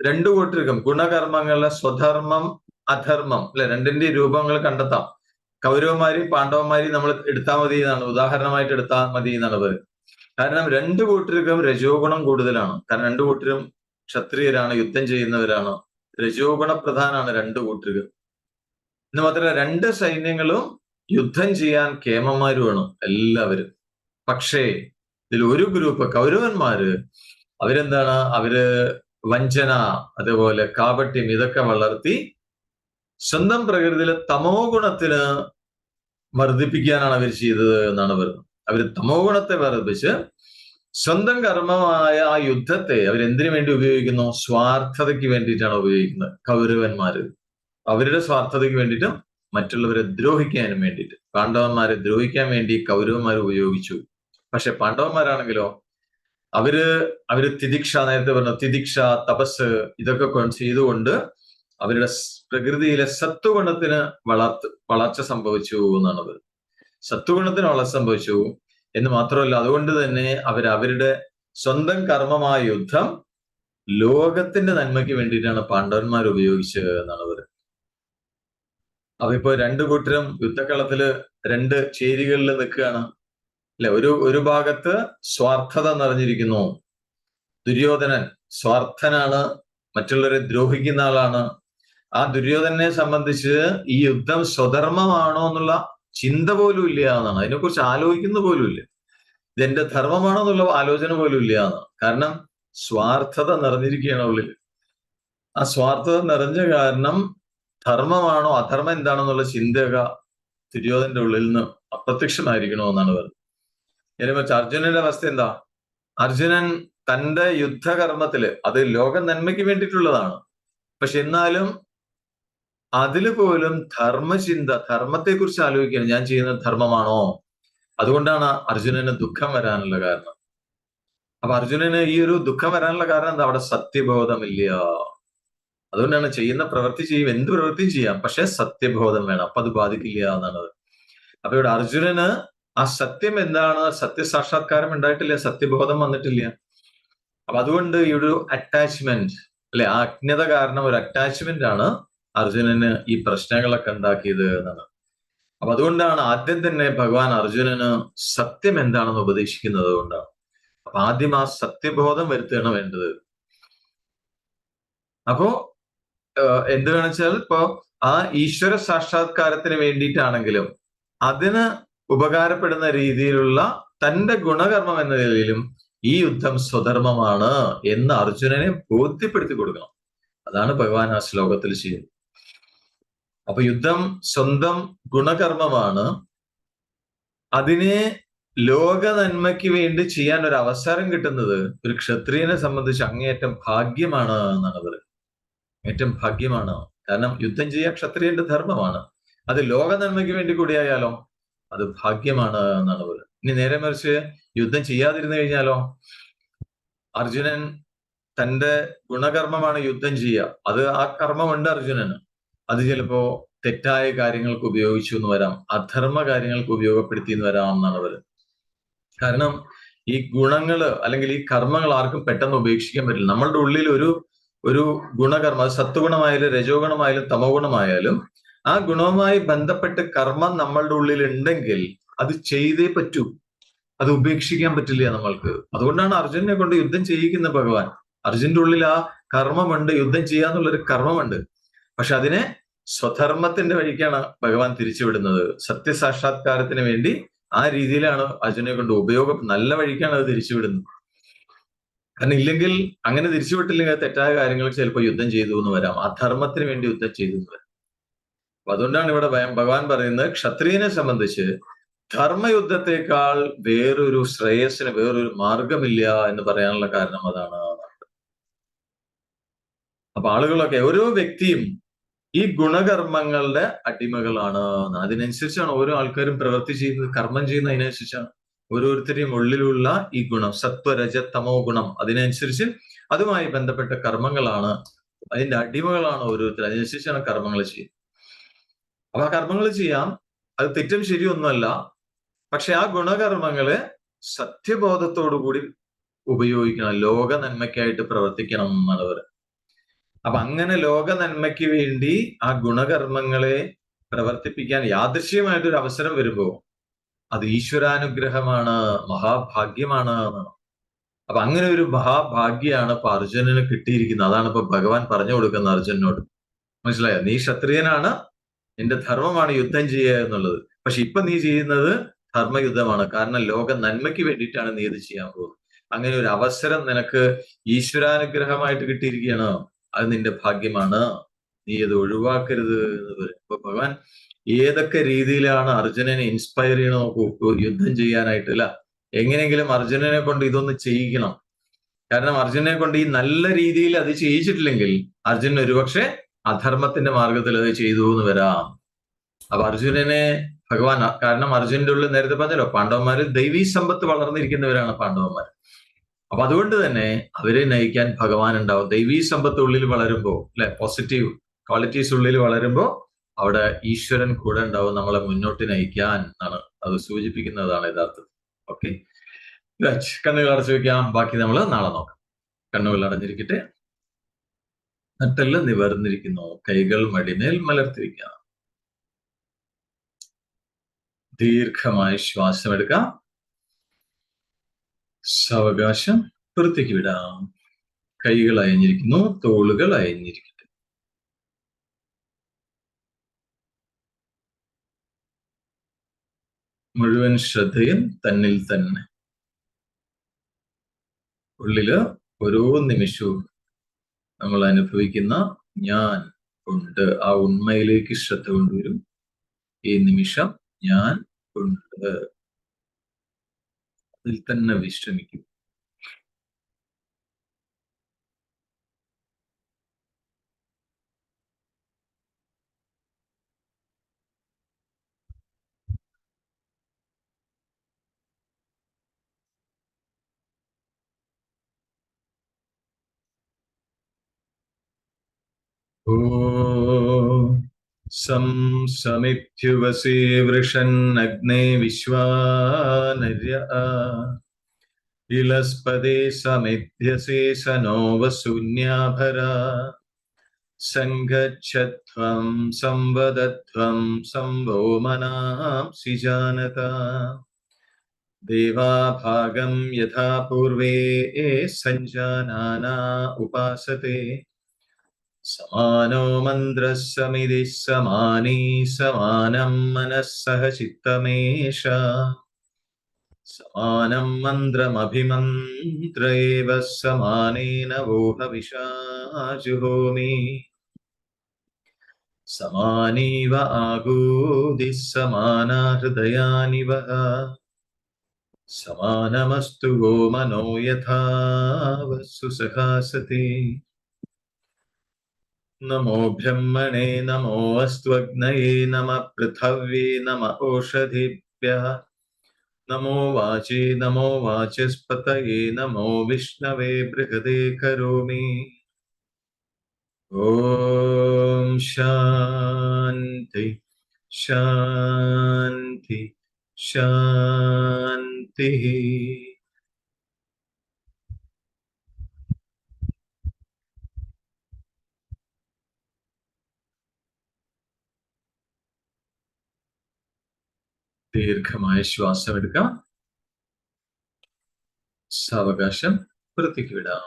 രണ്ടു കൂട്ടർക്കും ഗുണകർമ്മങ്ങളെ സ്വധർമ്മം അധർമ്മം അല്ലെ, രണ്ടിന്റെ രൂപങ്ങൾ കണ്ടെത്താം. കൗരവന്മാരെയും പാണ്ഡവന്മാരെയും നമ്മൾ എടുത്താൽ മതി എന്നാണ്, ഉദാഹരണമായിട്ട് എടുത്താൽ മതി എന്നാണ് പറയുന്നത്. കാരണം രണ്ടു കൂട്ടർക്കും രജോ ഗുണം കൂടുതലാണ്. കാരണം രണ്ടു കൂട്ടരും ക്ഷത്രിയരാണ്, യുദ്ധം ചെയ്യുന്നവരാണ്, രജോ ഗുണ പ്രധാനാണ് രണ്ടു കൂട്ടർക്കും. എന്ന് മാത്രമല്ല രണ്ട് സൈന്യങ്ങളും യുദ്ധം ചെയ്യാൻ കേമന്മാരുമാണ് എല്ലാവരും. പക്ഷേ ഇതിൽ ഒരു ഗ്രൂപ്പ് കൗരവന്മാര് അവരെന്താണ്? അവര് വഞ്ചന, അതേപോലെ കാപട്യം ഇതൊക്കെ വളർത്തി സ്വന്തം പ്രകൃതിയിലെ തമോ ഗുണത്തിന് വർദ്ധിപ്പിക്കാനാണ് അവർ ചെയ്തത് എന്നാണ് പറയുന്നത്. അവർ തമോ ഗുണത്തെ വർദ്ധിപ്പിച്ച് സ്വന്തം കർമ്മമായ ആ യുദ്ധത്തെ അവരെന്തിനു വേണ്ടി ഉപയോഗിക്കുന്നു? സ്വാർത്ഥതയ്ക്ക് വേണ്ടിയിട്ടാണ് ഉപയോഗിക്കുന്നത്. കൗരവന്മാര് അവരുടെ സ്വാർത്ഥതയ്ക്ക് വേണ്ടിയിട്ടും മറ്റുള്ളവരെ ദ്രോഹിക്കാനും വേണ്ടിയിട്ട്, പാണ്ഡവന്മാരെ ദ്രോഹിക്കാൻ വേണ്ടി കൗരവന്മാർ ഉപയോഗിച്ചു. പക്ഷെ പാണ്ഡവന്മാരാണെങ്കിലോ അവര് തിദിക്ഷ, നേരത്തെ പറഞ്ഞ തിദിക്ഷ, തപസ് ഇതൊക്കെ ചെയ്തുകൊണ്ട് അവരുടെ പ്രകൃതിയിലെ സത്വഗുണത്തിന് വളർച്ച സംഭവിച്ചു എന്നാണ് പറയുന്നത്. സത്വഗുണത്തിന് വളർച്ച സംഭവിച്ചു എന്ന് മാത്രമല്ല, അതുകൊണ്ട് തന്നെ അവരുടെ സ്വന്തം കർമ്മമായ യുദ്ധം ലോകത്തിന്റെ നന്മയ്ക്ക് വേണ്ടിയിട്ടാണ് പാണ്ഡവന്മാർ ഉപയോഗിച്ചത് എന്നാണ് പറയുന്നത്. അപ്പൊ ഇപ്പൊ രണ്ടു കൂട്ടരും യുദ്ധക്കളത്തില് രണ്ട് ചേരികളിൽ നിൽക്കുകയാണ് അല്ലെ. ഒരു ഭാഗത്ത് സ്വാർത്ഥത നിറഞ്ഞിരിക്കുന്നു. ദുര്യോധനൻ സ്വാർത്ഥനാണ്, മറ്റുള്ളവരെ ദ്രോഹിക്കുന്ന ആളാണ്. ആ ദുര്യോധനെ സംബന്ധിച്ച് ഈ യുദ്ധം സ്വധർമ്മമാണോ എന്നുള്ള ചിന്ത പോലും ഇല്ല എന്നാണ്. അതിനെക്കുറിച്ച് ആലോചിക്കുന്ന പോലും ഇല്ല. ഇതെന്റെ ധർമ്മമാണോ എന്നുള്ള ആലോചന പോലും ഇല്ല എന്നാണ്. കാരണം സ്വാർത്ഥത നിറഞ്ഞിരിക്കുകയാണ് ഉള്ളിൽ. ആ സ്വാർത്ഥത നിറഞ്ഞ കാരണം ധർമ്മമാണോ അധർമ്മം എന്താണെന്നുള്ള ചിന്തക ദുര്യോധന്റെ ഉള്ളിൽ നിന്ന് അപ്രത്യക്ഷമായിരിക്കണോ എന്നാണ് പറയുന്നത്. നേരെ മറിച്ച് അർജുനന്റെ അവസ്ഥ എന്താ? അർജുനൻ തന്റെ യുദ്ധകർമ്മത്തില് അത് ലോക നന്മയ്ക്ക് വേണ്ടിയിട്ടുള്ളതാണ്. പക്ഷെ എന്നാലും അതില് പോലും ധർമ്മചിന്ത, ധർമ്മത്തെക്കുറിച്ച് ആലോചിക്കുകയാണ്. ഞാൻ ചെയ്യുന്നത് ധർമ്മമാണോ? അതുകൊണ്ടാണ് അർജുനന് ദുഃഖം വരാനുള്ള കാരണം. അപ്പൊ അർജുനന് ഈ ഒരു ദുഃഖം വരാനുള്ള കാരണം എന്താ? അവിടെ സത്യബോധമില്ല. അതുകൊണ്ടാണ് ചെയ്യുന്ന പ്രവൃത്തി ചെയ്യും, എന്ത് പ്രവൃത്തിയും ചെയ്യാം, പക്ഷെ സത്യബോധം വേണം. അപ്പൊ അത് ബാധിക്കില്ല എന്നാണ്. അപ്പൊ ഇവിടെ അർജുനന് ആ സത്യം എന്താണ്, സത്യസാക്ഷാത്കാരം ഉണ്ടായിട്ടില്ല, സത്യബോധം വന്നിട്ടില്ല. അപ്പൊ അതുകൊണ്ട് ഈ ഒരു അറ്റാച്ച്മെന്റ് അല്ലെ, ആ അജ്ഞത കാരണം ഒരു അറ്റാച്ച്മെന്റ് ആണ് അർജുനന് ഈ പ്രശ്നങ്ങളൊക്കെ ഉണ്ടാക്കിയത് എന്നാണ്. അപ്പൊ അതുകൊണ്ടാണ് ആദ്യം തന്നെ ഭഗവാൻ അർജുനന് സത്യം എന്താണെന്ന് ഉപദേശിക്കുന്നത് കൊണ്ടാണ്. അപ്പൊ ആദ്യം ആ സത്യബോധം വരുത്തുകയാണ് വേണ്ടത്. അപ്പോ എന്ത് വേണമെച്ചാൽ ഇപ്പോ ആ ഈശ്വര സാക്ഷാത്കാരത്തിന് വേണ്ടിയിട്ടാണെങ്കിലും അതിന് ഉപകാരപ്പെടുന്ന രീതിയിലുള്ള തന്റെ ഗുണകർമ്മം എന്ന നിലയിലും ഈ യുദ്ധം സ്വധർമ്മമാണ് എന്ന് അർജുനനെ ബോധ്യപ്പെടുത്തി കൊടുക്കണം. അതാണ് ഭഗവാൻ ആ ശ്ലോകത്തിൽ ചെയ്യുന്നത്. അപ്പൊ യുദ്ധം സ്വന്തം ഗുണകർമ്മമാണ്. അതിനെ ലോക നന്മയ്ക്ക് വേണ്ടി ചെയ്യാൻ ഒരു അവസരം കിട്ടുന്നത് ഒരു ക്ഷത്രിയനെ സംബന്ധിച്ച് അങ്ങേയറ്റം ഭാഗ്യമാണ് എന്നാണ് പറയുന്നത്. ഏറ്റവും ഭാഗ്യമാണ്. കാരണം യുദ്ധം ചെയ്യുക ക്ഷത്രിയന്റെ ധർമ്മമാണ്. അത് ലോക നന്മയ്ക്ക് വേണ്ടി കൂടിയായാലോ അത് ഭാഗ്യമാണ് എന്നാണ് പറയുന്നത്. ഇനി നേരെ മറിച്ച് യുദ്ധം ചെയ്യാതിരുന്നു കഴിഞ്ഞാലോ, അർജുനൻ തന്റെ ഗുണകർമ്മമാണ് യുദ്ധം ചെയ്യുക, അത് ആ കർമ്മമുണ്ട് അർജുനന്, അത് ചിലപ്പോ തെറ്റായ കാര്യങ്ങൾക്ക് ഉപയോഗിച്ചു എന്ന് വരാം, അധർമ്മ കാര്യങ്ങൾക്ക് ഉപയോഗപ്പെടുത്തി എന്ന് വരാം എന്നാണ് പറയുന്നത്. കാരണം ഈ ഗുണങ്ങള് അല്ലെങ്കിൽ ഈ കർമ്മങ്ങൾ ആർക്കും പെട്ടെന്ന് ഉപേക്ഷിക്കാൻ പറ്റില്ല. നമ്മളുടെ ഉള്ളിൽ ഒരു ഗുണകർമ്മം, അത് സത്വഗുണമായാലും രജോ ഗുണമായാലും തമോ ഗുണമായാലും ആ ഗുണവുമായി ബന്ധപ്പെട്ട് കർമ്മം നമ്മളുടെ ഉള്ളിൽ ഉണ്ടെങ്കിൽ അത് ചെയ്തേ പറ്റൂ, അത് ഉപേക്ഷിക്കാൻ പറ്റില്ല നമ്മൾക്ക്. അതുകൊണ്ടാണ് അർജുനെ കൊണ്ട് യുദ്ധം ചെയ്യിക്കുന്ന ഭഗവാൻ. അർജുന്റെ ഉള്ളിൽ ആ കർമ്മമുണ്ട്, യുദ്ധം ചെയ്യാന്നുള്ളൊരു കർമ്മമുണ്ട്. പക്ഷെ അതിനെ സ്വധർമ്മത്തിന്റെ വഴിക്കാണ് ഭഗവാൻ തിരിച്ചുവിടുന്നത്. സത്യസാക്ഷാത്കാരത്തിന് വേണ്ടി ആ രീതിയിലാണ് അർജുനെ കൊണ്ട് നല്ല വഴിക്കാണ് അത് തിരിച്ചുവിടുന്നത്. കാരണം ഇല്ലെങ്കിൽ, അങ്ങനെ തിരിച്ചുവിട്ടില്ലെങ്കിൽ തെറ്റായ കാര്യങ്ങൾ ചിലപ്പോൾ യുദ്ധം ചെയ്തു എന്ന് വരാം, അധർമ്മത്തിന് വേണ്ടി യുദ്ധം ചെയ്തു എന്ന് വരാം. അപ്പൊ അതുകൊണ്ടാണ് ഇവിടെ ഭഗവാൻ പറയുന്നത് ക്ഷത്രിയനെ സംബന്ധിച്ച് ധർമ്മയുദ്ധത്തെക്കാൾ വേറൊരു ശ്രേയസ്സിന് വേറൊരു മാർഗമില്ല എന്ന് പറയാനുള്ള കാരണം അതാണ്. അപ്പൊ ആളുകളൊക്കെ, ഓരോ വ്യക്തിയും ഈ ഗുണകർമ്മങ്ങളുടെ അടിമകളാണ്. അതിനനുസരിച്ചാണ് ഓരോ ആൾക്കാരും പ്രവൃത്തി ചെയ്യുന്നത്, കർമ്മം ചെയ്യുന്നത് അതിനനുസരിച്ചാണ്. ഓരോരുത്തരെയും ഉള്ളിലുള്ള ഈ ഗുണം, സത്വരജ തമോ ഗുണം, അതിനനുസരിച്ച് അതുമായി ബന്ധപ്പെട്ട കർമ്മങ്ങളാണ്, അതിന്റെ അടിമകളാണ് ഓരോരുത്തർ. അതിനനുസരിച്ചാണ് കർമ്മങ്ങൾ ചെയ്യുന്നത്. അപ്പൊ ആ കർമ്മങ്ങൾ ചെയ്യാം, അത് തെറ്റും ശരിയൊന്നുമല്ല. പക്ഷെ ആ ഗുണകർമ്മങ്ങള് സത്യബോധത്തോടുകൂടി ഉപയോഗിക്കണം, ലോക നന്മയ്ക്കായിട്ട് പ്രവർത്തിക്കണം എന്നാണ് പറയുന്നത്. അപ്പൊ അങ്ങനെ ലോക നന്മയ്ക്ക് വേണ്ടി ആ ഗുണകർമ്മങ്ങളെ പ്രവർത്തിപ്പിക്കാൻ യാദൃശ്യമായിട്ടൊരു അവസരം വരുമ്പോ അത് ഈശ്വരാനുഗ്രഹമാണ്, മഹാഭാഗ്യമാണ് എന്നാണ്. അപ്പൊ അങ്ങനെ ഒരു മഹാഭാഗ്യാണ് ഇപ്പൊ അർജുനന് കിട്ടിയിരിക്കുന്നത്. അതാണ് ഇപ്പൊ ഭഗവാൻ പറഞ്ഞു കൊടുക്കുന്നത് അർജുനനോട്. മനസ്സിലായോ? നീ ക്ഷത്രിയനാണ്, നിന്റെ ധർമ്മമാണ് യുദ്ധം ചെയ്യുക എന്നുള്ളത്. പക്ഷെ ഇപ്പൊ നീ ചെയ്യുന്നത് ധർമ്മയുദ്ധമാണ്. കാരണം ലോക നന്മയ്ക്ക് വേണ്ടിയിട്ടാണ് നീ ഇത് ചെയ്യാൻ പോകുന്നത്. അങ്ങനെ ഒരു അവസരം നിനക്ക് ഈശ്വരാനുഗ്രഹമായിട്ട് കിട്ടിയിരിക്കുകയാണ്. അത് നിന്റെ ഭാഗ്യമാണ്. നീ അത് ഒഴിവാക്കരുത് എന്ന് പറയും. അപ്പൊ ഭഗവാൻ ഏതൊക്കെ രീതിയിലാണ് അർജുനനെ ഇൻസ്പയർ ചെയ്യണം നോക്കൂ, യുദ്ധം ചെയ്യാനായിട്ട് അല്ല. എങ്ങനെയെങ്കിലും അർജുനനെ കൊണ്ട് ഇതൊന്ന് ചെയ്യിക്കണം. കാരണം അർജുനനെ കൊണ്ട് ഈ നല്ല രീതിയിൽ അത് ചെയ്യിച്ചിട്ടില്ലെങ്കിൽ അർജുനൻ ഒരുപക്ഷെ അധർമ്മത്തിന്റെ മാർഗത്തിൽ അത് ചെയ്തു എന്ന് വരാം. അപ്പൊ അർജുനനെ ഭഗവാൻ, കാരണം അർജുനന്റെ ഉള്ളിൽ നേരത്തെ പറഞ്ഞല്ലോ, പാണ്ഡവന്മാര് ദൈവീ സമ്പത്ത് വളർന്നിരിക്കുന്നവരാണ് പാണ്ഡവന്മാർ. അപ്പൊ അതുകൊണ്ട് തന്നെ അവരെ നയിക്കാൻ ഭഗവാൻ ഉണ്ടാവും. ദൈവീ സമ്പത്ത് ഉള്ളിൽ വളരുമ്പോ, അല്ലെ, പോസിറ്റീവ് ക്വാളിറ്റീസ് ഉള്ളിൽ വളരുമ്പോ അവിടെ ഈശ്വരൻ കൂടെ ഉണ്ടാവും, നമ്മളെ മുന്നോട്ട് നയിക്കാൻ ആണ് അത് സൂചിപ്പിക്കുന്നതാണ് യഥാർത്ഥത്തിൽ. ഓക്കെ, കണ്ണുകൾ അടച്ചു വെക്കാം. ബാക്കി നമ്മൾ നാളെ നോക്കാം. കണ്ണുകൾ അടഞ്ഞിരിക്കട്ടെ. നട്ടെല്ലാം നിവർന്നിരിക്കുന്നു. കൈകൾ മടിമേൽ മലർത്തിരിക്കാം. ദീർഘമായ ശ്വാസം എടുക്കാം. സാവകാശം പുറത്തേക്ക് വിടാം. കൈകൾ അയഞ്ഞിരിക്കുന്നു, തോളുകൾ അയഞ്ഞിരിക്കട്ടെ. മുഴുവൻ ശ്രദ്ധയും തന്നിൽ തന്നെ. ഉള്ളില് ഓരോ നിമിഷവും നമ്മൾ അനുഭവിക്കുന്ന ഞാൻ ഉണ്ട്. ആ ഉണ്മയിലേക്ക് ശ്രദ്ധ കൊണ്ടുവരും. ഈ നിമിഷം ഞാൻ ഉണ്ട്, അതിൽ തന്നെ വിശ്രമിക്കും. ഓം സം സമിത്യുവസേ വൃഷന്നഗ്നേ വിശ്വാനര്യ ഇലസ്പദേ സമിധ്യസേ സനോ വസൂന്യാഭരാ സംഗച്ഛത്വം സംവദത്വം സംവോ മനാംസി ജാനത ദേവാഭാഗം യഥാ പൂർവേ സഞ്ജാനാനാ ഉപാസത്തെ സമാനോ മന്ത്രഃ സമിതി സമാനീ സമാനം മനഃ സഹ ചിത്തമേഷ സമാനം മന്ത്രമഭിമന്ത്ര ഏവ സമാനേന വോഹവിഷാ ജുഹോമി സമാനീവ ആഗൂദിഃ സമാനാ ഹൃദയാനിവഃ സമാനമസ്തു വോ മനോ യഥാ വസ്തു സഖാസതി നമോ ബ്രഹ്മണേ നമോ അസ്ത്വഗ്നയേ നമഃ പൃഥവ്യേ നമഃ ഓഷധിഭ്യഃ നമോ വാചേ നമോ വാചസ്പതയേ നമോ വിഷ്ണവേ ബൃഹദേ കരോമി. ഓം ശാന്തി ശാന്തി ശാന്തി. ദീർഘമായ ശ്വാസം എടുക്കാം. സാവകാശം പുറത്തേക്ക് വിടാം.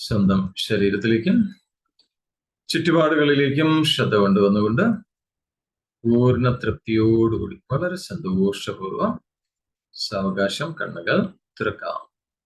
സ്വന്തം ശരീരത്തിലേക്കും ചുറ്റുപാടുകളിലേക്കും ശ്രദ്ധ കൊണ്ടുവന്നുകൊണ്ട് പൂർണ്ണ തൃപ്തിയോടുകൂടി വളരെ സന്തോഷപൂർവ്വം സാവകാശം കണ്ണുകൾ തുറക്കാം.